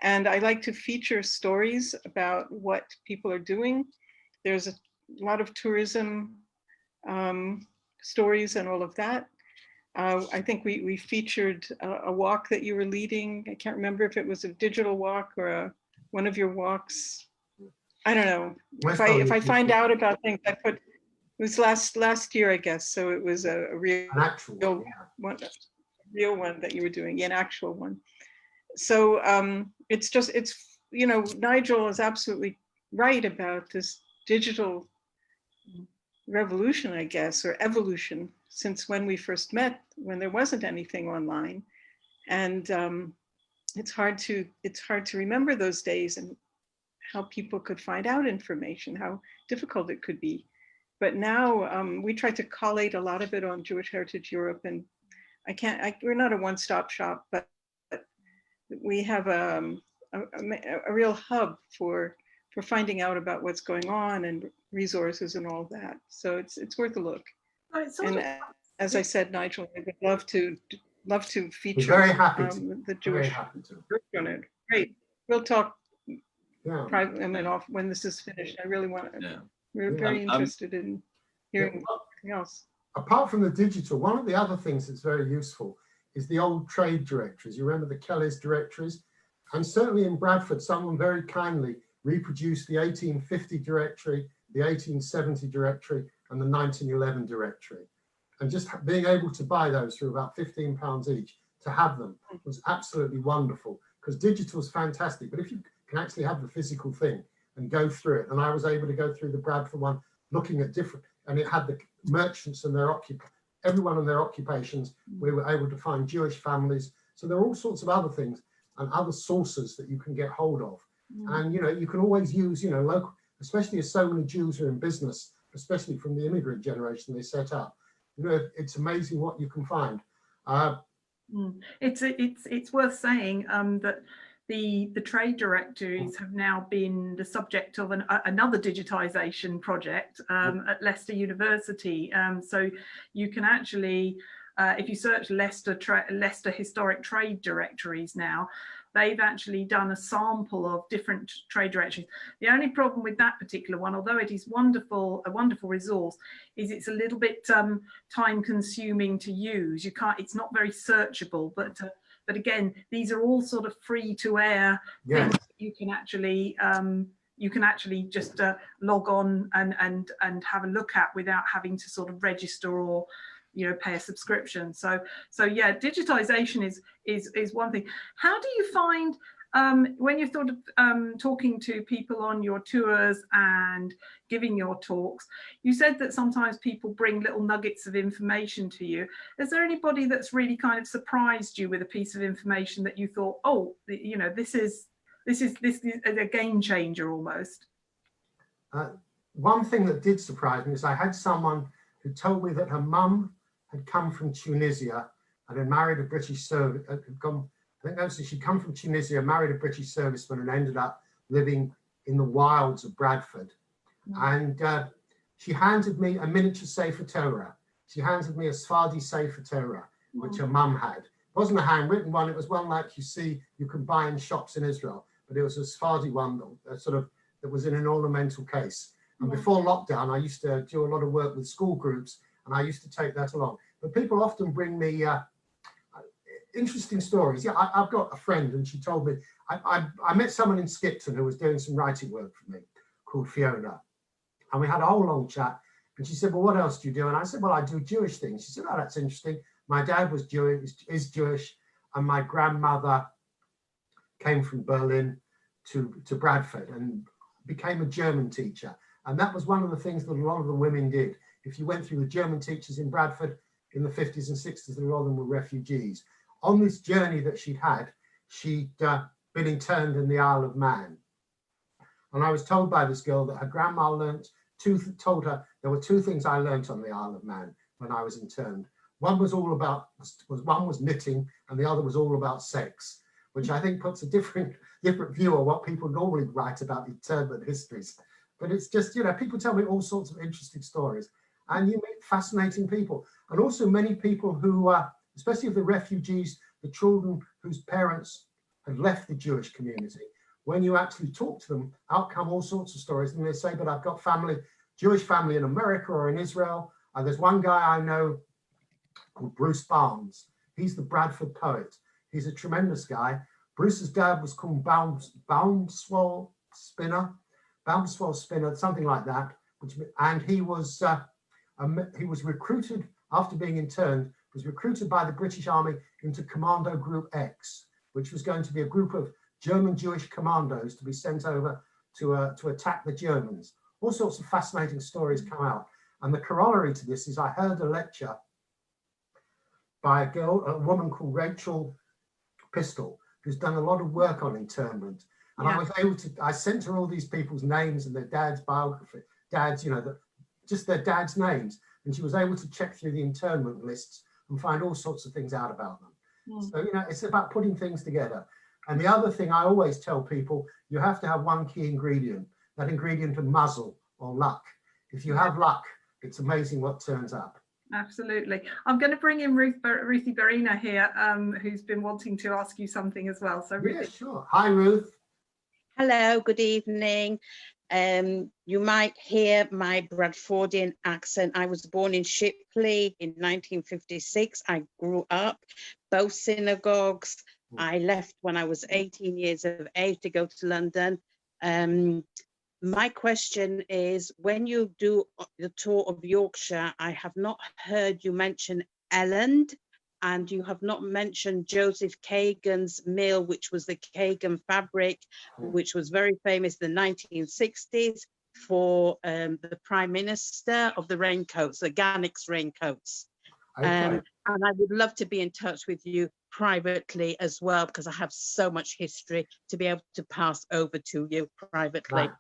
And I like to feature stories about what people are doing. There's a lot of tourism stories and all of that. I think we featured a walk that you were leading. I can't remember if it was a digital walk or one of your walks. I don't know. If I find out about things, I put, it was last year, I guess. So it was a real one that you were doing, an actual one. So it's you know, Nigel is absolutely right about this digital revolution, I guess, or evolution, since when we first met, when there wasn't anything online. And it's hard to remember those days and how people could find out information, how difficult it could be. But now we try to collate a lot of it on Jewish Heritage Europe, and we're not a one-stop shop, but we have a real hub for finding out about what's going on and resources and all that. So it's worth a look. And as I said, Nigel, I would love to feature very happy the Jewish on it. Great. We'll talk privately, I mean, off when this is finished. I really want to. Yeah. We're very interested in hearing anything else. Apart from the digital, one of the other things that's very useful is the old trade directories. You remember the Kelly's directories? And certainly in Bradford, someone very kindly reproduced the 1850 directory, the 1870 directory, and the 1911 directory. And just being able to buy those for about £15 each, to have them, was absolutely wonderful, because digital is fantastic. But if you can actually have the physical thing and go through it, and I was able to go through the Bradford one, looking at different, and it had the merchants and their everyone and their occupations. We were able to find Jewish families. So there are all sorts of other things and other sources that you can get hold of. And, you know, you can always use, you know, local, especially as so many Jews are in business, especially from the immigrant generation they set up. You know, it's amazing what you can find. It's worth saying that the trade directories have now been the subject of another digitisation project at Leicester University. So you can actually, if you search Leicester Historic Trade Directories now, they've actually done a sample of different trade directories. The only problem with that particular one, although it is a wonderful resource, is it's a little bit time consuming to use. You can't, it's not very searchable, but again, these are all sort of free to air things that you can actually just log on and have a look at without having to sort of register or, you know, pay a subscription. So yeah, digitization is one thing. How do you find when you're sort of talking to people on your tours and giving your talks? You said that sometimes people bring little nuggets of information to you. Is there anybody that's really kind of surprised you with a piece of information that you thought, oh, you know, this is a game changer almost? one thing that did surprise me is I had someone who told me that her mum had come from Tunisia and had married a British servant. I think that's she'd come from Tunisia, married a British serviceman, and ended up living in the wilds of Bradford. And she handed me a miniature Sefer Torah. She handed me a Sephardi Sefer Torah, which her mum had. It wasn't a handwritten one. It was one like you see you can buy in shops in Israel, but it was a Sephardi one that was in an ornamental case. And before lockdown, I used to do a lot of work with school groups, and I used to take that along. But people often bring me interesting stories. Yeah, I've got a friend, and she told me, I met someone in Skipton who was doing some writing work for me called Fiona. And we had a whole long chat. And she said, well, what else do you do? And I said, well, I do Jewish things. She said, oh, that's interesting. My dad was Jewish, is Jewish, and my grandmother came from Berlin to Bradford and became a German teacher. And that was one of the things that a lot of the women did. If you went through the German teachers in Bradford in the 50s and 60s, a lot of them were refugees. On this journey that she'd had, she'd been interned in the Isle of Man. And I was told by this girl that her grandma told her there were two things I learned on the Isle of Man when I was interned. One was all about, one was knitting, and the other was all about sex, which I think puts a different view on what people normally write about internment histories. But it's just, you know, people tell me all sorts of interesting stories, and you meet fascinating people. And also many people who, especially the refugees, the children whose parents had left the Jewish community, when you actually talk to them, out come all sorts of stories. And they say, but I've got family, Jewish family in America or in Israel. And there's one guy I know called Bruce Barnes. He's the Bradford poet. He's a tremendous guy. Bruce's dad was called Boundswell Spinner, something like that. And he was recruited after being interned, was recruited by the British Army into Commando Group X, which was going to be a group of German Jewish commandos to be sent over to attack the Germans. All sorts of fascinating stories come out. And the corollary to this is I heard a lecture by a woman called Rachel Pistol, who's done a lot of work on internment. And I was able to, I sent her all these people's names and their dad's biography, just their dad's names. And she was able to check through the internment lists and find all sorts of things out about them. So, you know, it's about putting things together. And the other thing I always tell people, you have to have one key ingredient, that ingredient of muzzle or luck. If you have luck, it's amazing what turns up. Absolutely. I'm going to bring in Ruthie Berina here, who's been wanting to ask you something as well. So Ruthie. Yeah, sure. Hi, Ruth. Hello, good evening. You might hear my Bradfordian accent. I was born in Shipley in 1956. I grew up both synagogues. I left when I was 18 years of age to go to London. My question is, when you do the tour of Yorkshire, I have not heard you mention Elland, and you have not mentioned Joseph Kagan's mill, which was the Kagan fabric, which was very famous in the 1960s for the Prime Minister of the raincoats, the Gannick's raincoats. Okay. And I would love to be in touch with you privately as well, because I have so much history to be able to pass over to you privately. Right.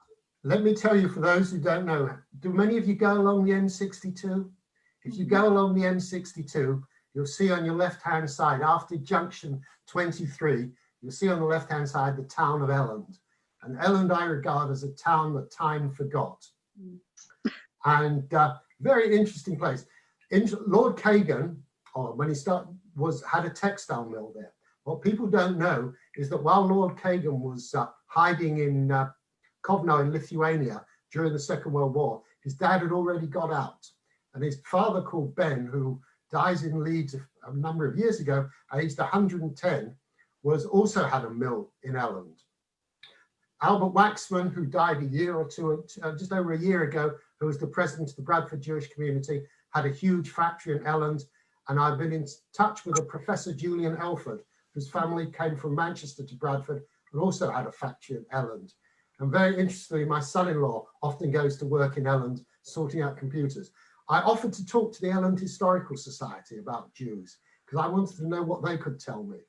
Let me tell you, for those who don't know, do many of you go along the M62? If you go along the M62, you'll see on your left-hand side, after junction 23, you'll see on the left-hand side the town of Elland. And Elland I regard as a town that time forgot. And very interesting place. Lord Kagan, when he had a textile mill there. What people don't know is that while Lord Kagan was hiding in Kovno in Lithuania during the Second World War, his dad had already got out. And his father, called Ben, who dies in Leeds a number of years ago, aged 110, also had a mill in Elland. Albert Waxman, who died a year or two, just over a year ago, who was the president of the Bradford Jewish community, had a huge factory in Elland. And I've been in touch with a Professor Julian Elford, whose family came from Manchester to Bradford and also had a factory in Elland. And very interestingly, my son-in-law often goes to work in Elland, sorting out computers. I offered to talk to the Elland Historical Society about Jews, because I wanted to know what they could tell me.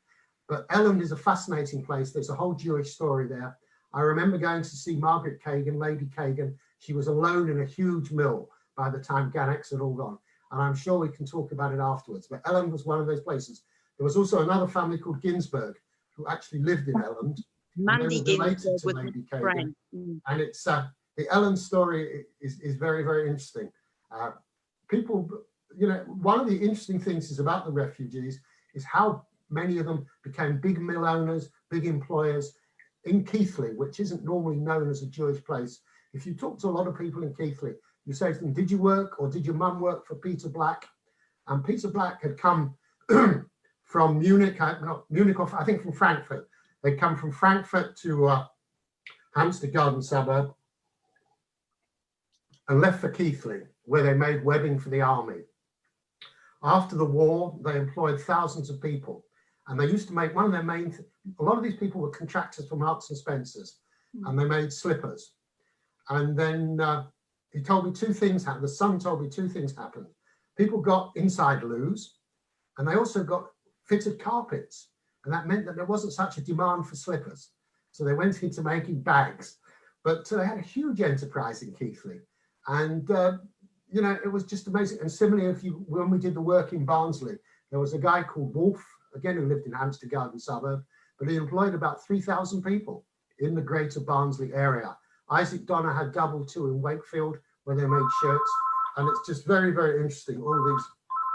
But Elland is a fascinating place. There's a whole Jewish story there. I remember going to see Margaret Kagan, Lady Kagan, She was alone in a huge mill by the time Gannex had all gone. And I'm sure we can talk about it afterwards. But Elland was one of those places. There was also another family called Ginsberg who actually lived in Elland. Mandy Ginsberg was Lady my friend. And it's the Elland story is very, very interesting. People, you know, one of the interesting things is about the refugees is how many of them became big mill owners, big employers in Keighley, which isn't normally known as a Jewish place. If you talk to a lot of people in Keighley, you say to them, did you work or did your mum work for Peter Black? And Peter Black had come from Munich, not Munich, I think from Frankfurt. They'd come from Frankfurt to Hampstead Garden suburb and left for Keighley, where they made webbing for the army. After the war, they employed thousands of people. And they used to make one of their main, a lot of these people were contractors from Marks and Spencer's, and they made slippers. And then he told me two things happened. The son told me two things happened. People got inside loos, and they also got fitted carpets. And that meant that there wasn't such a demand for slippers. So they went into making bags. But they had a huge enterprise in Keighley. And, you know, it was just amazing. And similarly, when we did the work in Barnsley, there was a guy called Wolf, again, who lived in Hampstead Garden suburb, but he employed about 3,000 people in the greater Barnsley area. Isaac Donner had Double Two in Wakefield, where they made shirts. And it's just very, very interesting. All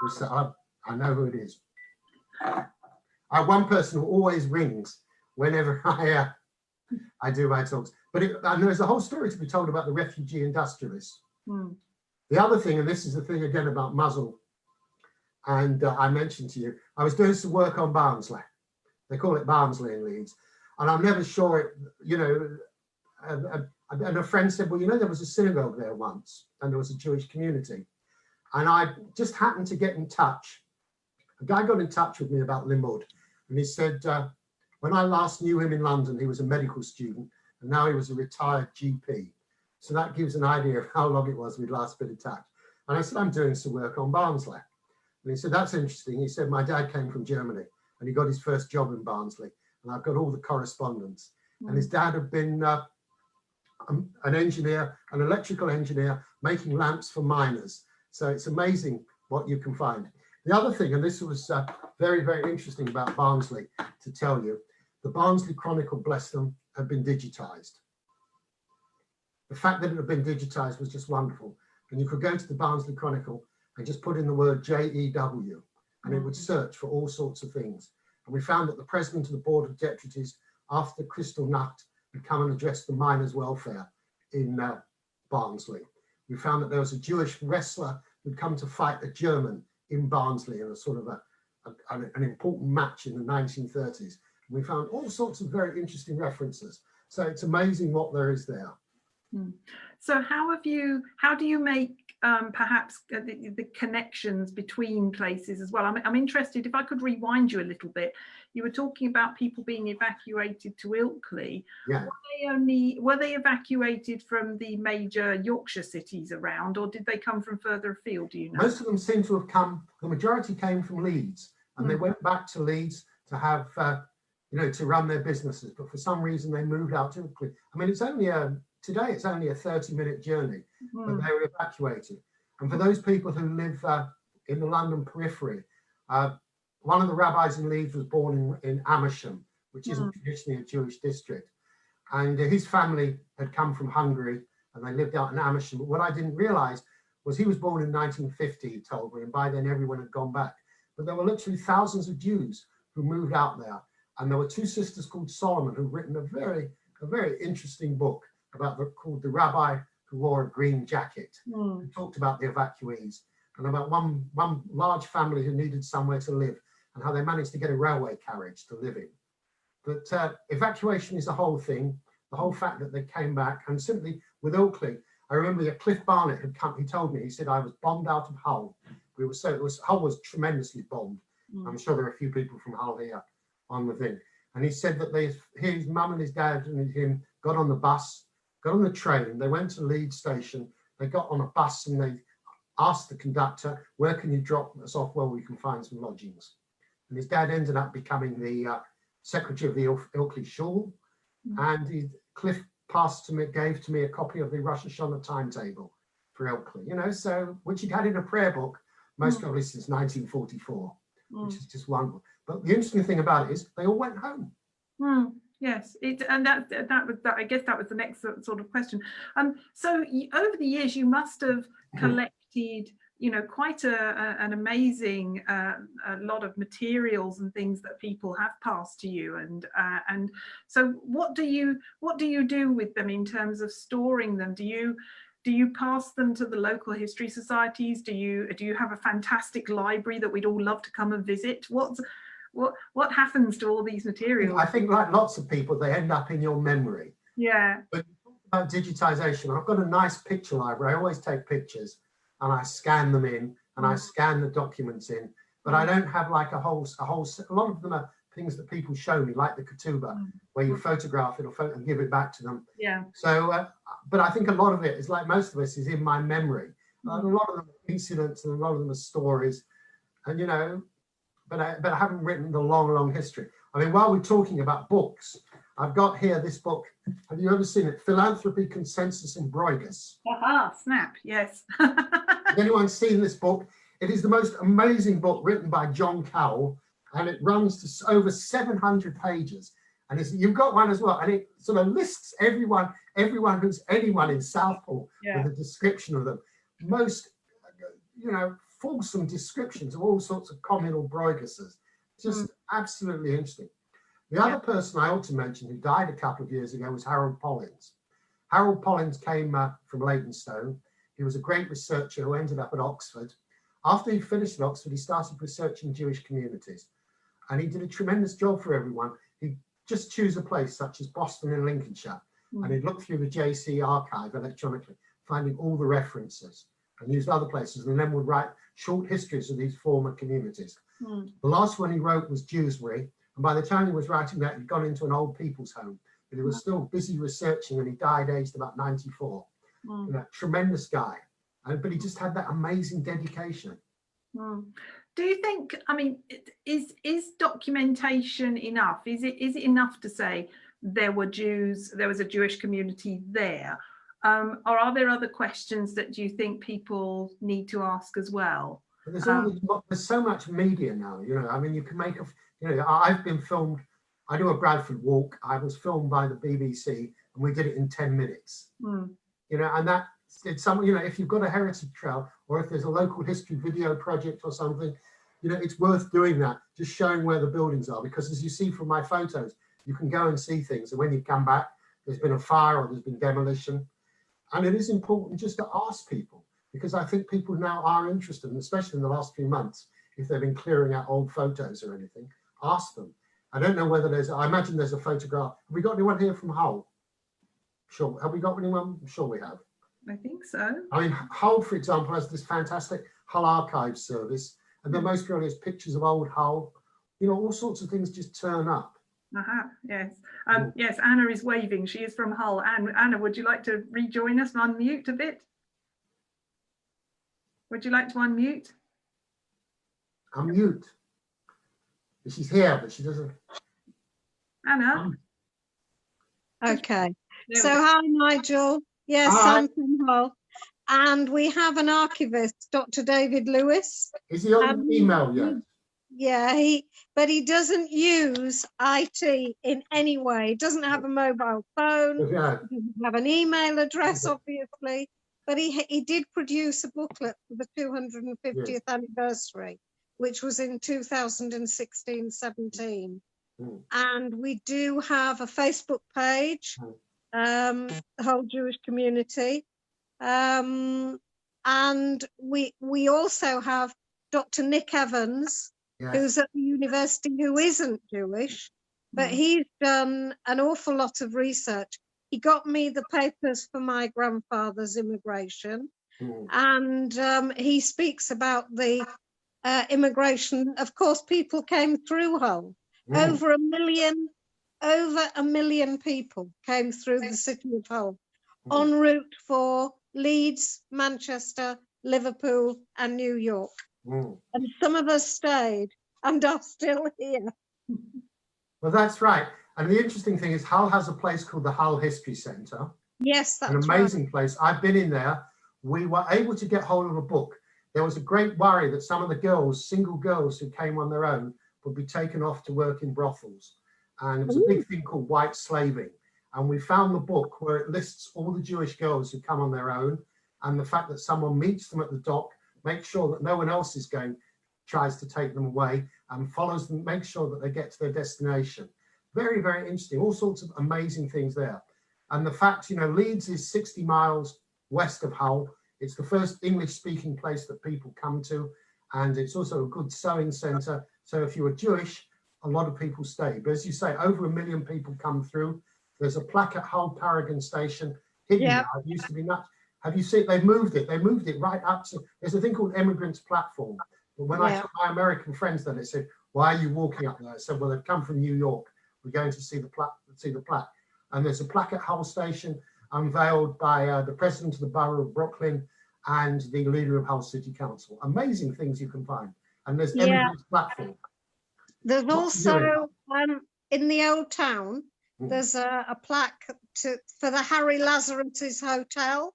these, I know who it is. I have one person who always rings whenever I do my talks. But and there's a whole story to be told about the refugee industrialists. The other thing, and this is the thing again about muzzle, and I mentioned to you, I was doing some work on Barnsley. They call it Barnsley in Leeds. And I'm never sure, it, you know, and a friend said, well, you know, there was a synagogue there once and there was a Jewish community. And I just happened to get in touch. A guy got in touch with me about Limud. And he said, when I last knew him in London, he was a medical student and now he was a retired GP. So that gives an idea of how long it was we'd last been in touch. And I said, I'm doing some work on Barnsley. And he said, that's interesting. He said, my dad came from Germany and he got his first job in Barnsley. And I've got all the correspondence. And his dad had been an engineer, an electrical engineer, making lamps for miners. So it's amazing what you can find. The other thing, and this was very, very interesting about Barnsley to tell you, the Barnsley Chronicle, bless them, had been digitized. The fact that it had been digitized was just wonderful. And you could go to the Barnsley Chronicle and just put in the word JEW, and it would search for all sorts of things. And we found that the president of the Board of Deputies, after Kristallnacht, had come and addressed the miners' welfare in Barnsley. We found that there was a Jewish wrestler who'd come to fight a German in Barnsley in a sort of an important match in the 1930s. And we found all sorts of very interesting references. So it's amazing what there is there. So how do you make perhaps the connections between places as well? I'm interested, if I could rewind you a little bit, you were talking about people being evacuated to Ilkley. Yeah. Were they evacuated from the major Yorkshire cities around, or did they come from further afield, do you know? Most of them seem to have come, the majority came from Leeds, and they went back to Leeds to have, you know, to run their businesses. But for some reason, they moved out to Ilkley. I mean, it's only today it's only a 30-minute journey, but they were evacuated. And for those people who live in the London periphery, one of the rabbis in Leeds was born in Amersham, which isn't traditionally a Jewish district. And his family had come from Hungary and they lived out in Amersham. But what I didn't realize was he was born in 1950, he told me, and by then everyone had gone back. But there were literally thousands of Jews who moved out there. And there were two sisters called Solomon who'd written a very interesting book called The Rabbi Who Wore a Green Jacket. Who talked about the evacuees and about one large family who needed somewhere to live and how they managed to get a railway carriage to live in. But evacuation is a whole thing, the whole fact that they came back. And simply with Ilkley, I remember Cliff Barnett had come, he told me, he said, I was bombed out of Hull. Hull was tremendously bombed. I'm sure there are a few people from Hull here on the thing. And he said that his mum and his dad and him got on the bus, got on the train, they went to Leeds station, they got on a bus and they asked the conductor, where can you drop us off where we can find some lodgings? And his dad ended up becoming the secretary of the Ilkley Shul, and Cliff passed to me, gave to me a copy of the Rosh Hashanah timetable for Ilkley, you know, so which he'd had in a prayer book, most probably since 1944, which is just wonderful. But the interesting thing about it is they all went home. Yes, and that was I guess that was the next sort of question. So over the years, you must have collected, you know, quite an amazing a lot of materials and things that people have passed to you, and so what do you do with them in terms of storing them? Do you pass them to the local history societies? Do you have a fantastic library that we'd all love to come and visit? What happens to all these materials? I think, like lots of people, they end up in your memory. Yeah. But about digitization, I've got a nice picture library. I always take pictures and I scan them in, and I scan the documents in. But I don't have like a lot of them are things that people show me, like the Ketubah, where you photograph it and give it back to them. Yeah. So, but I think a lot of it is, like most of us, is in my memory. A lot of them are incidents, and a lot of them are stories, and you know. But I haven't written the long history. I mean, while we're talking about books, I've got here this book. Have you ever seen it? Philanthropy, Consensus and Bruegges. Aha, snap, yes. Has anyone seen this book? It is the most amazing book written by John Cowell, and it runs to over 700 pages. And you've got one as well, and it sort of lists everyone who's anyone in Southport with a description of them. Most, you know, fulsome descriptions of all sorts of communal Brueggesses. Just absolutely interesting. The other person I ought to mention who died a couple of years ago was Harold Pollins. Harold Pollins came from Leytonstone. He was a great researcher who ended up at Oxford. After he finished at Oxford, he started researching Jewish communities. And he did a tremendous job for everyone. He'd just choose a place such as Boston in Lincolnshire, and he'd look through the JC archive electronically, finding all the references, and used other places, and then would write short histories of these former communities. The last one he wrote was Dewsbury, and by the time he was writing that, he'd gone into an old people's home, but he was still busy researching, and he died aged about 94. You know, tremendous guy, but he just had that amazing dedication. Do you think, I mean, is documentation enough? Is it enough to say there were Jews, there was a Jewish community there? Or are there other questions that you think people need to ask as well? There's so much media now, you know. I mean, you can make you know, I've been filmed. I do a Bradford walk. I was filmed by the BBC, and we did it in 10 minutes. You know, and it's something, you know, if you've got a heritage trail, or if there's a local history video project or something, you know, it's worth doing that, just showing where the buildings are, because as you see from my photos, you can go and see things, and when you come back, there's been a fire or there's been demolition. And it is important just to ask people, because I think people now are interested, and especially in the last few months, if they've been clearing out old photos or anything, ask them. I don't know whether I imagine there's a photograph. Have we got anyone here from Hull? Sure. Have we got anyone? I'm sure we have. I think so. I mean, Hull, for example, has this fantastic Hull Archives service, and then most really is pictures of old Hull. You know, all sorts of things just turn up. Yes. Yes, Anna is waving. She is from Hull. Anna, would you like to rejoin us and unmute a bit? Would you like to unmute? Unmute. She's here, but she doesn't. Anna? Okay. So hi, Nigel. Yes, Hi. I'm from Hull. And we have an archivist, Dr. David Lewis. Is he on the email yet? Yeah, but he doesn't use IT in any way. He doesn't have a mobile phone. Yeah. He doesn't have an email address, obviously. But he did produce a booklet for the 250th anniversary, which was in 2016-17. And we do have a Facebook page, the whole Jewish community. And we also have Dr. Nick Evans, who's at the university, who isn't Jewish, but he's done an awful lot of research. He got me the papers for my grandfather's immigration, and he speaks about the immigration. Of course, people came through Hull. Over a million people came through the city of Hull en route for Leeds, Manchester, Liverpool, and New York. And some of us stayed and are still here. Well, that's right. And the interesting thing is Hull has a place called the Hull History Centre. Yes, that's an amazing place. I've been in there. We were able to get hold of a book. There was a great worry that some of the girls, single girls who came on their own, would be taken off to work in brothels. And it was a big thing called white slaving. And we found the book where it lists all the Jewish girls who come on their own, and the fact that someone meets them at the dock, makes sure that no one else is tries to take them away, and follows them, makes sure that they get to their destination. Very, very interesting. All sorts of amazing things there. And the fact, you know, Leeds is 60 miles west of Hull. It's the first English-speaking place that people come to, and it's also a good sewing centre. So if you were Jewish, a lot of people stay. But as you say, over 1 million people come through. There's a plaque at Hull Paragon Station hidden now. It used to be nuts. Have you seen? They've moved it. They moved it right up to. There's a thing called Emigrants Platform. But when I took my American friends there, they said, "Why are you walking up there?" I said, "Well, they've come from New York. We're going to see the plaque." And there's a plaque at Hull Station unveiled by the president of the borough of Brooklyn and the leader of Hull City Council. Amazing things you can find. And there's Emigrants Platform. There's also in the old town, there's a plaque for the Harry Lazarus Hotel,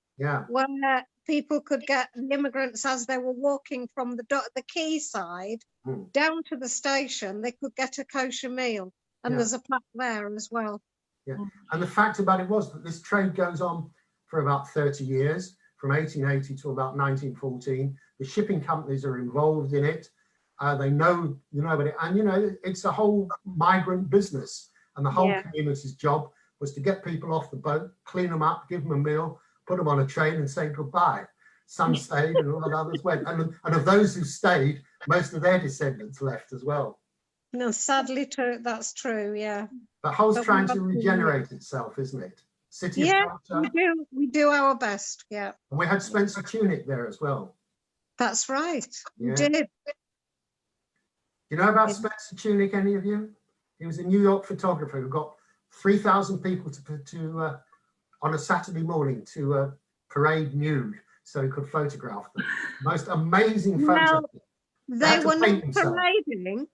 where people could get the immigrants as they were walking from the quayside down to the station. They could get a kosher meal, and there's a plaque there as well. Yeah, and the fact about it was that this trade goes on for about 30 years, from 1880 to about 1914. The shipping companies are involved in it. They know, about it, and it's a whole migrant business. And the whole community's job was to get people off the boat, clean them up, give them a meal, put them on a train, and say goodbye. Some stayed, and a lot of others went. And of those who stayed, most of their descendants left as well. No, sadly, that's true. Yeah. But Hull's trying to regenerate itself, isn't it? City of culture. We do our best. Yeah. And we had Spencer Tunick there as well. That's right. We did. You know about Spencer Tunick, any of you? He was a New York photographer who got 3,000 people to on a Saturday morning to parade nude so he could photograph them. Most amazing photos. They were not parading.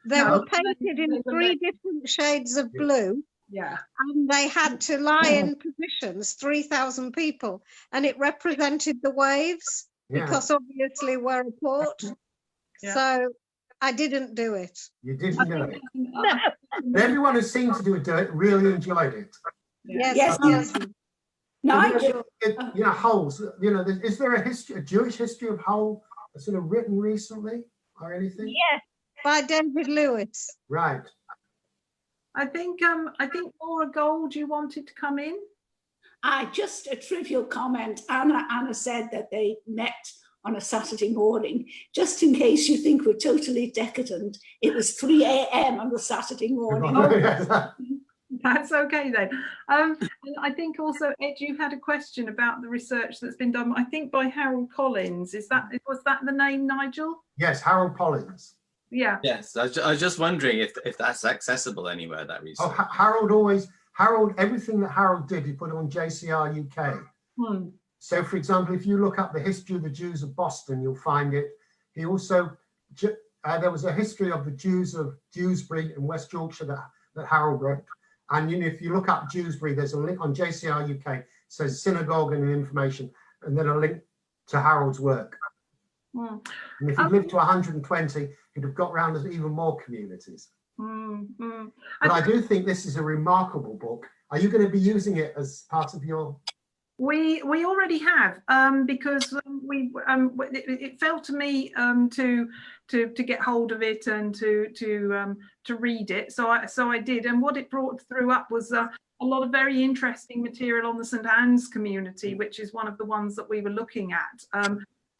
They were painted in 3 different shades of blue. Yeah. And they had to lie in positions, 3,000 people. And it represented the waves because obviously we're a port. Yeah. So I didn't do it. You didn't do it? No. Everyone who seemed to do it really enjoyed it. Yes. Nigel. Hull's, is there a Jewish history of Hull sort of written recently or anything? Yes, by David Lewis. Right. I think Laura Gold, you wanted to come in? Just a trivial comment. Anna said that they met on a Saturday morning. Just in case you think we're totally decadent, it was 3 a.m. on the Saturday morning. That's okay then. And I think also, Ed, you had a question about the research that's been done, I think by Harold Pollins. Was that the name, Nigel? Yes, Harold Pollins. Yeah. Yes, I was just wondering if that's accessible anywhere, that research. Harold, everything that Harold did, he put on JCR UK. So, for example, if you look up the history of the Jews of Boston, you'll find it. He also, there was a history of the Jews of Dewsbury in West Yorkshire that Harold wrote. And if you look up Dewsbury, there's a link on JCR UK, it says synagogue and information, and then a link to Harold's work. And if he'd lived to 120, he'd have got round to even more communities. But I do think this is a remarkable book. Are you going to be using it as part of your... We already have, because it fell to me to get hold of it and to read it. So I did, and what it brought up was a lot of very interesting material on the St Anne's community, which is one of the ones that we were looking at.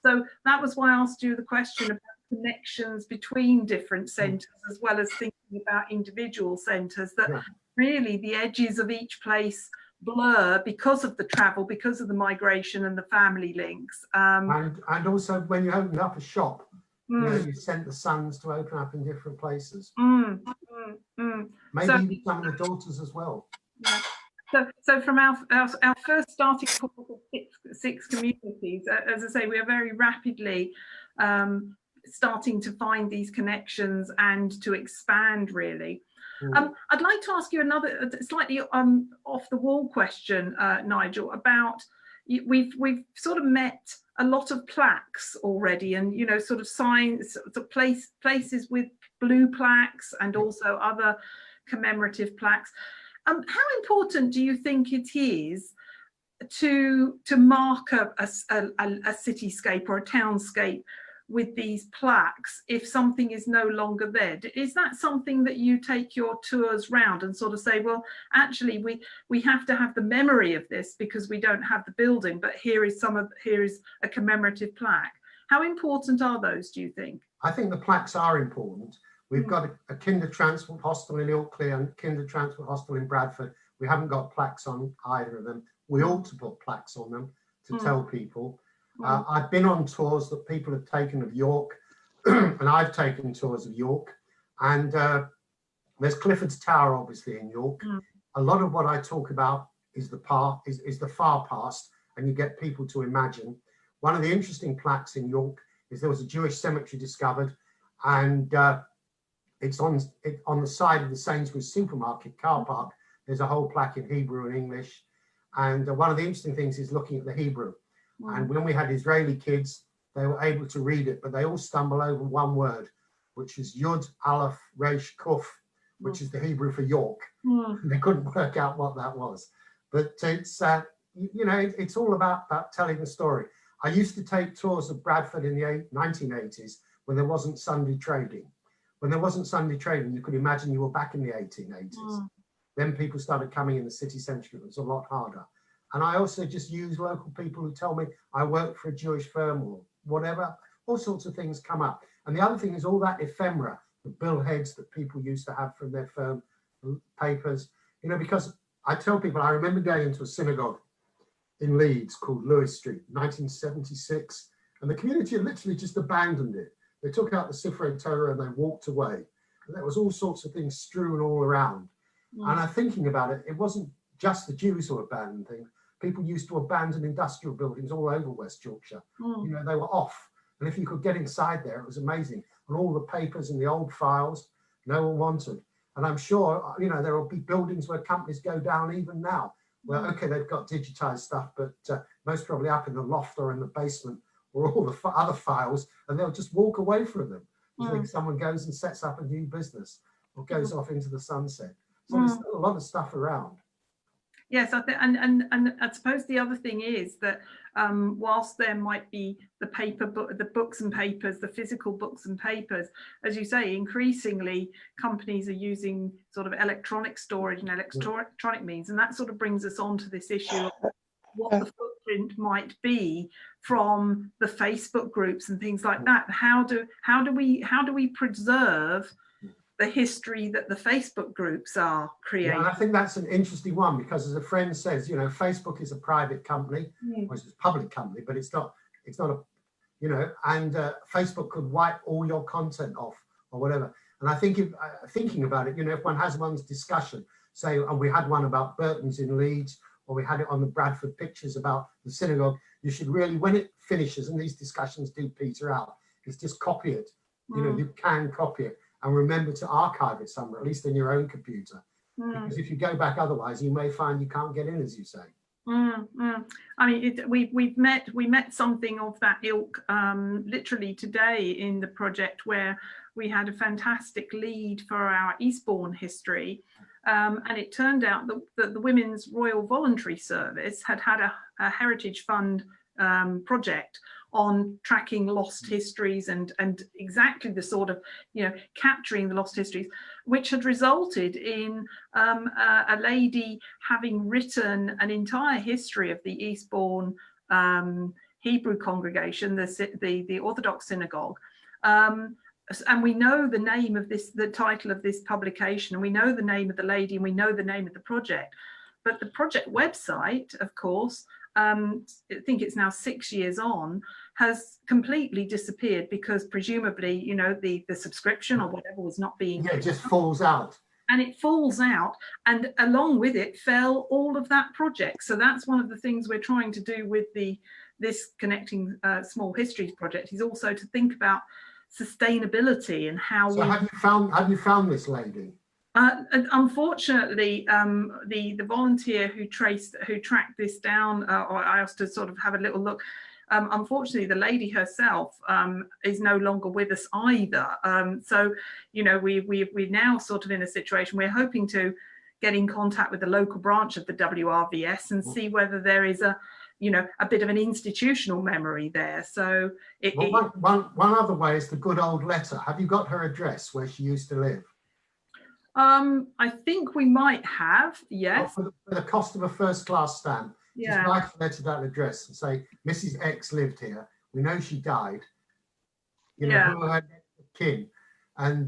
So that was why I asked you the question about connections between different centres, as well as thinking about individual centres, that really the edges of each place blur because of the travel, because of the migration and the family links. And also when you open up a shop, you sent the sons to open up in different places. Maybe even some of the daughters as well. Yeah. So from our first starting point of six communities, as I say, we are very rapidly starting to find these connections and to expand really. I'd like to ask you another slightly off the wall question, Nigel, about we've sort of met a lot of plaques already, and you know, sort of signs, sort of places with blue plaques and also other commemorative plaques. How important do you think it is to mark a cityscape or a townscape with these plaques if something is no longer there? Is that something that you take your tours round and sort of say, well, actually we have to have the memory of this because we don't have the building, but here is a commemorative plaque? How important are those, do you think? I think the plaques are important. We've got a kinder transport hostel in Ilkley and kinder transport hostel in Bradford. We haven't got plaques on either of them. We ought to put plaques on them to tell people. I've been on tours that people have taken of York, and I've taken tours of York. And there's Clifford's Tower, obviously, in York. A lot of what I talk about is the far past, and you get people to imagine. One of the interesting plaques in York is there was a Jewish cemetery discovered, and it's on the side of the Sainsbury's supermarket car park. There's a whole plaque in Hebrew and English. And one of the interesting things is looking at the Hebrew. And when we had Israeli kids, they were able to read it, but they all stumble over one word, which is Yud, Aleph, Resh, Kuf, which is the Hebrew for York. They couldn't work out what that was. But it's, you know, it's all about telling the story. I used to take tours of Bradford in the 1980s when there wasn't Sunday trading. When there wasn't Sunday trading, you could imagine you were back in the 1880s. Then people started coming in the city centre. It was a lot harder. And I also just use local people who tell me I work for a Jewish firm or whatever. All sorts of things come up. And the other thing is all that ephemera, the billheads that people used to have from their firm papers. You know, because I tell people, I remember going into a synagogue in Leeds called Lewis Street, 1976. And the community literally just abandoned it. They took out the Sifrei Torah and they walked away. And there was all sorts of things strewn all around. And I'm thinking about it, it wasn't just the Jews who abandoned things. People used to abandon industrial buildings all over West Yorkshire. You know, they were off. And if you could get inside there, it was amazing. And all the papers and the old files, no one wanted. And I'm sure, you know, there will be buildings where companies go down even now. Well, okay, they've got digitized stuff, but most probably up in the loft or in the basement or all the other files, and they'll just walk away from them. You think someone goes and sets up a new business or goes off into the sunset. So there's a lot of stuff around. Yes, I think, and I suppose the other thing is that whilst there might be the books and papers, the physical books and papers, as you say, increasingly companies are using sort of electronic storage and electronic means, and that sort of brings us on to this issue of what the footprint might be from the Facebook groups and things like that. How do we preserve the history that the Facebook groups are creating? Yeah, I think that's an interesting one because, as a friend says, you know, Facebook is a private company, or it's a public company, but it's not a, you know, and Facebook could wipe all your content off or whatever. And I think thinking about it, you know, if one has one's discussion, say, and we had one about Burton's in Leeds, or we had it on the Bradford pictures about the synagogue, you should really, when it finishes, and these discussions do peter out, is just copy it. You know, you can copy it. And remember to archive it somewhere, at least in your own computer. Because if you go back otherwise, you may find you can't get in, as you say. I mean, we met something of that ilk literally today in the project, where we had a fantastic lead for our Eastbourne history. And it turned out that the Women's Royal Voluntary Service had a Heritage Fund project on tracking lost histories and exactly the sort of, you know, capturing the lost histories, which had resulted in a lady having written an entire history of the Eastbourne Hebrew congregation, the Orthodox Synagogue. And we know the name of the title of this publication, and we know the name of the lady, and we know the name of the project. But the project website, of course, I think it's now 6 years on, has completely disappeared because presumably, you know, the subscription or whatever was not being... Yeah, it just falls out. And it falls out, and along with it fell all of that project. So that's one of the things we're trying to do with this Connecting Small Histories project, is also to think about sustainability and how so have you found this lady? Unfortunately, the volunteer who tracked this down, or I asked to sort of have a little look. Unfortunately, the lady herself is no longer with us either. So, you know, we're now sort of in a situation. We're hoping to get in contact with the local branch of the WRVS and see whether there is a, you know, a bit of an institutional memory there. So, one other way is the good old letter. Have you got her address where she used to live? I think we might have, yes. For the cost of a first-class stamp, Yeah. just write a letter to that address and say, Mrs. X lived here. We know she died. You know, who are her kin? And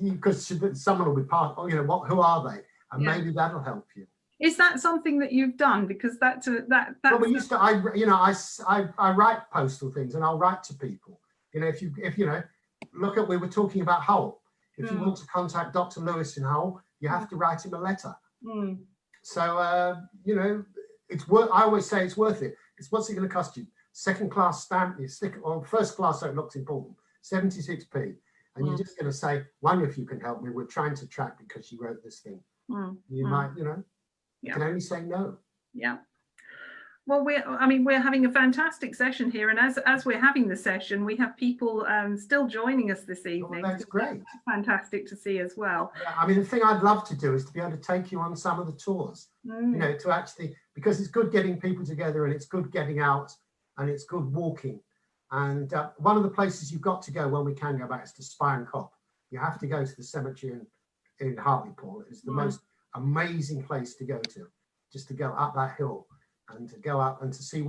because someone will be part, you know, who are they? And maybe that'll help you. Is that something that you've done? Because that's well, we used to. I write postal things, and I'll write to people. You know, if you know, look at, we were talking about Hull. If you want to contact Dr. Lewis in Hull, you have to write him a letter. So you know, it's worth. I always say it's worth it. It's what's it going to cost you? Second class stamp, you stick, or first class, so it looks important. 76p, and you're just going to say, "One, if you can help me, we're trying to track because she wrote this thing." You might, you know, you can only say no. Yeah. Well, we're having a fantastic session here, and as we're having the session, we have people still joining us this evening. That's great. That's fantastic to see as well. Yeah, I mean, the thing I'd love to do is to be able to take you on some of the tours. You know, to actually, because it's good getting people together, and it's good getting out, and it's good walking. And one of the places you've got to go when we can go back is to Spy and Cop. You have to go to the cemetery in Hartlepool. It's the most amazing place to go to, just to go up that hill. And to go up and to see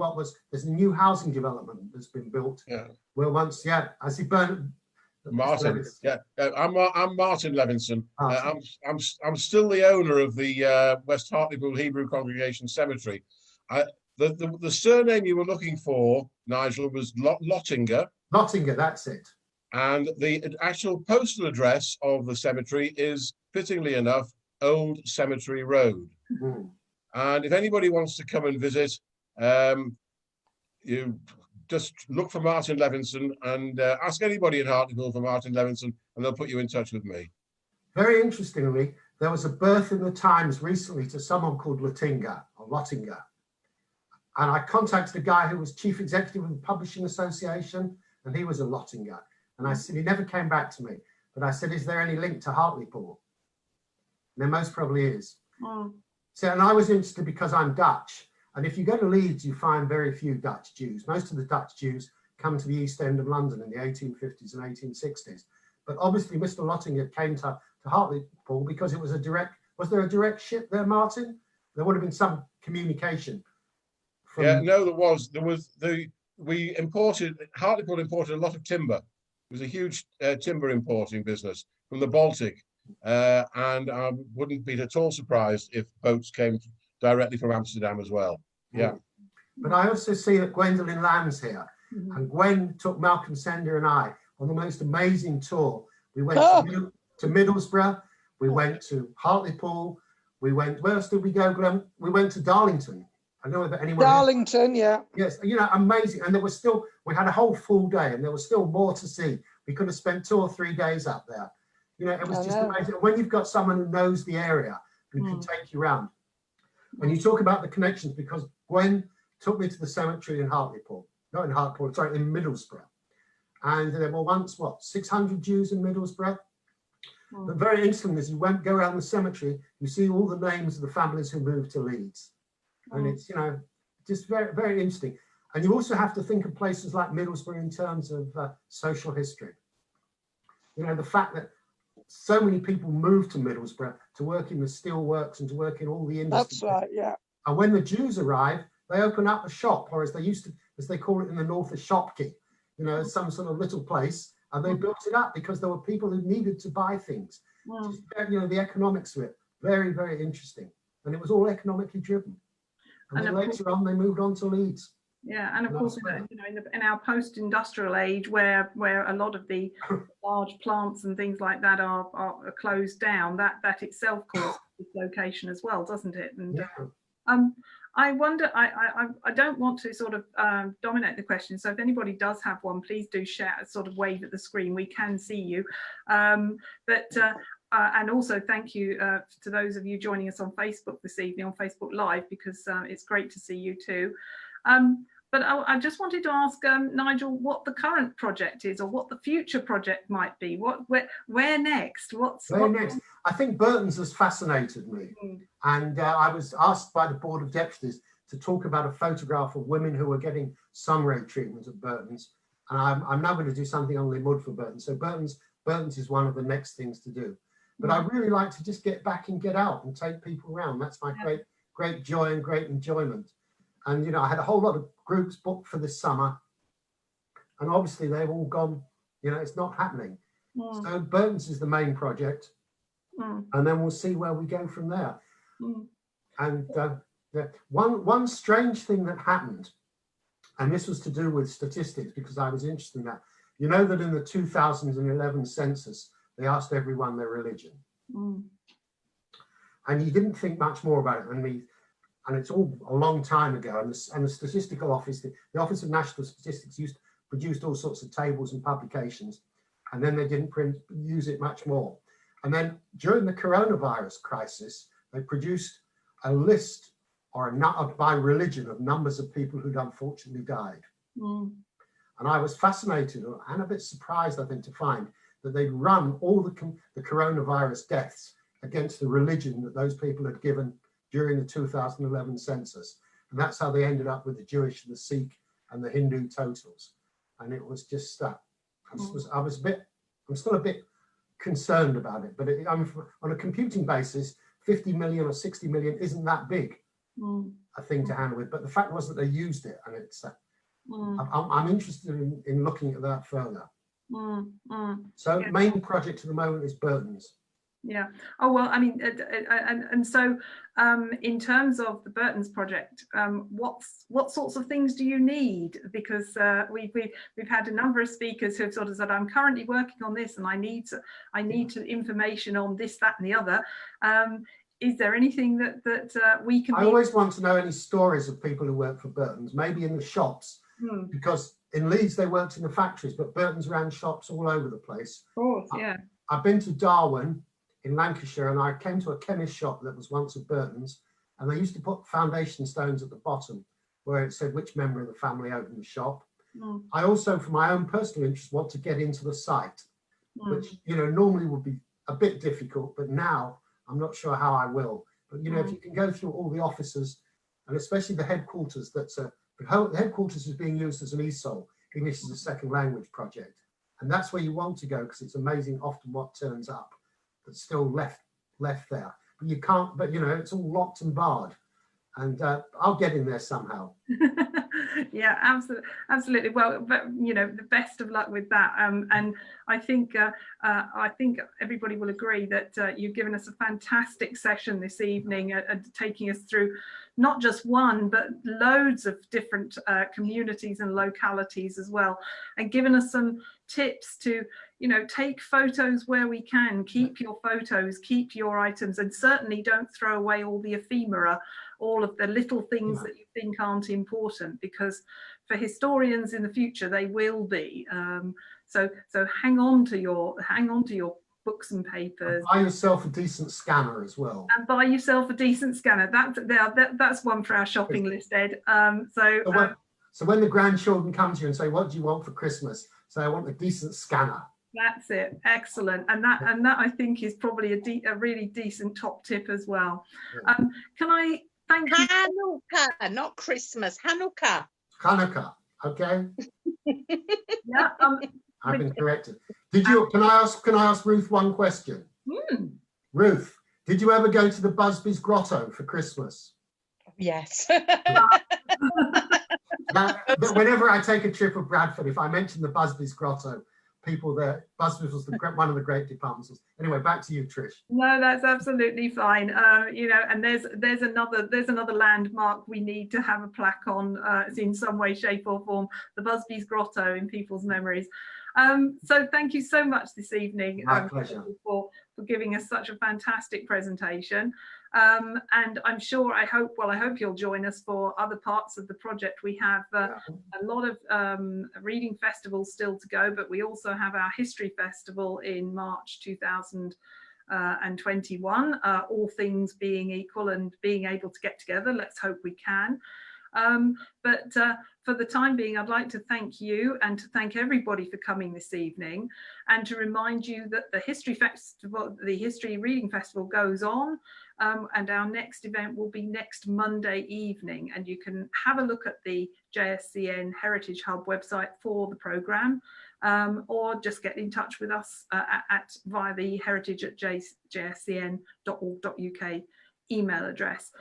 there's a new housing development that's been built. Yeah. Where once, I see Bernard. Martin, I'm Martin Levinson. I'm still the owner of the West Hartlepool Hebrew Congregation Cemetery. The surname you were looking for, Nigel, was Lottinger. Lottinger, that's it. And the actual postal address of the cemetery is, fittingly enough, Old Cemetery Road. And if anybody wants to come and visit, you just look for Martin Levinson and ask anybody in Hartlepool for Martin Levinson, and they'll put you in touch with me. Very interestingly, there was a birth in the Times recently to someone called Lottinger. And I contacted a guy who was chief executive of the Publishing Association, and he was a Lottinger. And I said, he never came back to me. But I said, is there any link to Hartlepool? And there most probably is. So, and I was interested because I'm Dutch. And if you go to Leeds, you find very few Dutch Jews. Most of the Dutch Jews come to the East End of London in the 1850s and 1860s. But obviously, Mr. Lottinger came to Hartlepool because it was was there a direct ship there, Martin? There would have been some communication. No, there was. Hartlepool imported a lot of timber. It was a huge timber importing business from the Baltic. And I wouldn't be at all surprised if boats came directly from Amsterdam as well. Yeah. But I also see that Gwendolyn Lamb's here. And Gwen took Malcolm Sender and I on the most amazing tour. We went to Middlesbrough. We went to Hartlepool. We went, where else did we go, Glenn? We went to Darlington. I don't know if anyone. Darlington, yeah. Yes, you know, amazing. And there was still, we had a whole full day and there was still more to see. We could have spent 2 or 3 days up there. You know, it was just amazing. When you've got someone who knows the area who can take you around. And you talk about the connections, because Gwen took me to the cemetery in Hartlepool, not in Hartlepool, sorry, in Middlesbrough. And there were once, 600 Jews in Middlesbrough? But very interesting, as you go around the cemetery, you see all the names of the families who moved to Leeds. And it's, you know, just very, very interesting. And you also have to think of places like Middlesbrough in terms of social history. You know, the fact that so many people moved to Middlesbrough to work in the steel works and to work in all the industry. That's right, yeah. And when the Jews arrived, they open up a shop, or as they call it in the north, a shopkeep, you know, some sort of little place, and they built it up because there were people who needed to buy things. Just, you know, the economics of it, very, very interesting. And it was all economically driven. And then later on, they moved on to Leeds. Yeah, and of course, you know, in our post-industrial age, where a lot of the large plants and things like that are closed down, that itself causes dislocation as well, doesn't it? And I wonder, I don't want to sort of dominate the question, so if anybody does have one, please do share, sort of wave at the screen. We can see you, but and also thank you to those of you joining us on Facebook this evening, on Facebook Live, because it's great to see you too. But I just wanted to ask Nigel what the current project is, or what the future project might be. Where next? Where next? I think Burton's has fascinated me. And I was asked by the Board of Deputies to talk about a photograph of women who were getting sun ray treatment at Burton's. And I'm now going to do something on Limud for Burton's. So Burton's is one of the next things to do. But I really like to just get back and get out and take people around. That's my great joy and great enjoyment. And, you know, I had a whole lot of groups booked for this summer. And obviously they've all gone, you know, it's not happening. So Burton's is the main project. And then we'll see where we go from there. And one strange thing that happened, and this was to do with statistics, because I was interested in that. You know that in the 2011 census, they asked everyone their religion. And you didn't think much more about it. And it's all a long time ago. And the statistical office, the Office of National Statistics produced all sorts of tables and publications. And then they didn't use it much more. And then during the coronavirus crisis, they produced a list by religion of numbers of people who'd unfortunately died. And I was fascinated and a bit surprised, I think, to find that they'd run all the coronavirus deaths against the religion that those people had given during the 2011 census. And that's how they ended up with the Jewish, the Sikh and the Hindu totals. And it was just, I'm still a bit concerned about it, but on a computing basis, 50 million or 60 million isn't that big a thing to handle with. But the fact was that they used it, and it's, I'm interested in looking at that further. So main project at the moment is Burton's. Yeah. Oh, well, I mean, and so in terms of the Burton's project, what sorts of things do you need? Because we've had a number of speakers who have sort of said, I'm currently working on this and I need information on this, that and the other. Is there anything that we can... I always want to know any stories of people who work for Burton's, maybe in the shops, because in Leeds they worked in the factories, but Burton's ran shops all over the place. Of course, yeah. I've been to Darwin in Lancashire, and I came to a chemist shop that was once a Burton's, and they used to put foundation stones at the bottom where it said which member of the family opened the shop. I also, for my own personal interest, want to get into the site, which, you know, normally would be a bit difficult, but now I'm not sure how I will. But, you know, if you can go through all the offices, and especially the headquarters, the headquarters is being used as an ESOL, English as a Second Language project. And that's where you want to go, because it's amazing often what turns up that's still left there. But you can't, but, you know, it's all locked and barred. And I'll get in there somehow. Yeah, absolutely. Well, but, you know, the best of luck with that. And I think everybody will agree that you've given us a fantastic session this evening, taking us through not just one, but loads of different communities and localities as well, and given us some tips to, you know, take photos where we can, keep your photos, keep your items, and certainly don't throw away all the ephemera, all of the little things that you think aren't important, because for historians in the future they will be. So hang on to your books and papers. And buy yourself a decent scanner as well. And buy yourself a decent scanner. That's one for our shopping list, Ed. So when the grandchildren come to you and say, "What do you want for Christmas?" Say, "I want a decent scanner." That's it. Excellent. And that I think is probably a really decent top tip as well. Yeah. Can I thank you? Hanukkah, not Christmas. Hanukkah. Hanukkah. Okay. Yeah. I've been corrected. Did you? Can I ask Ruth one question? Ruth, did you ever go to the Busby's Grotto for Christmas? Yes. Whenever I take a trip of Bradford, if I mention the Busby's Grotto, people there, Busby's was one of the great department stores. Anyway, back to you, Trish. No, that's absolutely fine. You know, and there's another landmark we need to have a plaque on in some way, shape or form, the Busby's Grotto in people's memories. So thank you so much this evening. My pleasure. For giving us such a fantastic presentation. And I'm sure, I hope you'll join us for other parts of the project. We have a lot of reading festivals still to go, but we also have our history festival in March 2022, and 21, all things being equal and being able to get together. Let's hope we can. But for the time being, I'd like to thank you and to thank everybody for coming this evening, and to remind you that the History Festival, the History Reading Festival, goes on, and our next event will be next Monday evening, and you can have a look at the JSCN Heritage Hub website for the programme, or just get in touch with us via the heritage@jscn.org.uk email address.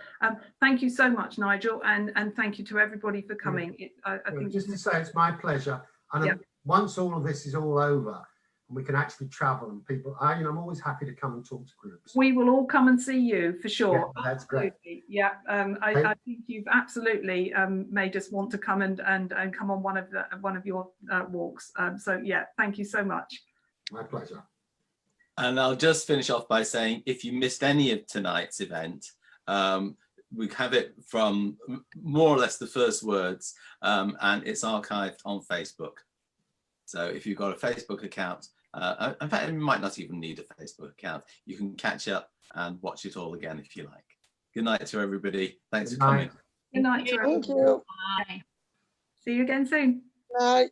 Thank you so much, Nigel, and thank you to everybody for coming. I think just to say, it's my pleasure. And once all of this is all over and we can actually travel and people, I'm always happy to come and talk to groups. We will all come and see you for sure. Yeah, that's great. Yeah, I think you've absolutely made us want to come and come on one of your walks. So yeah, thank you so much. My pleasure. And I'll just finish off by saying, if you missed any of tonight's event, we have it from more or less the first words, and it's archived on Facebook. So if you've got a Facebook account, in fact, you might not even need a Facebook account. You can catch up and watch it all again if you like. Good night to everybody. Thanks for coming. Good night to everybody. Thank you. Bye. See you again soon. Night.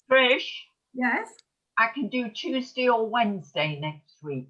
Trish, Yes. I can do Tuesday or Wednesday next week.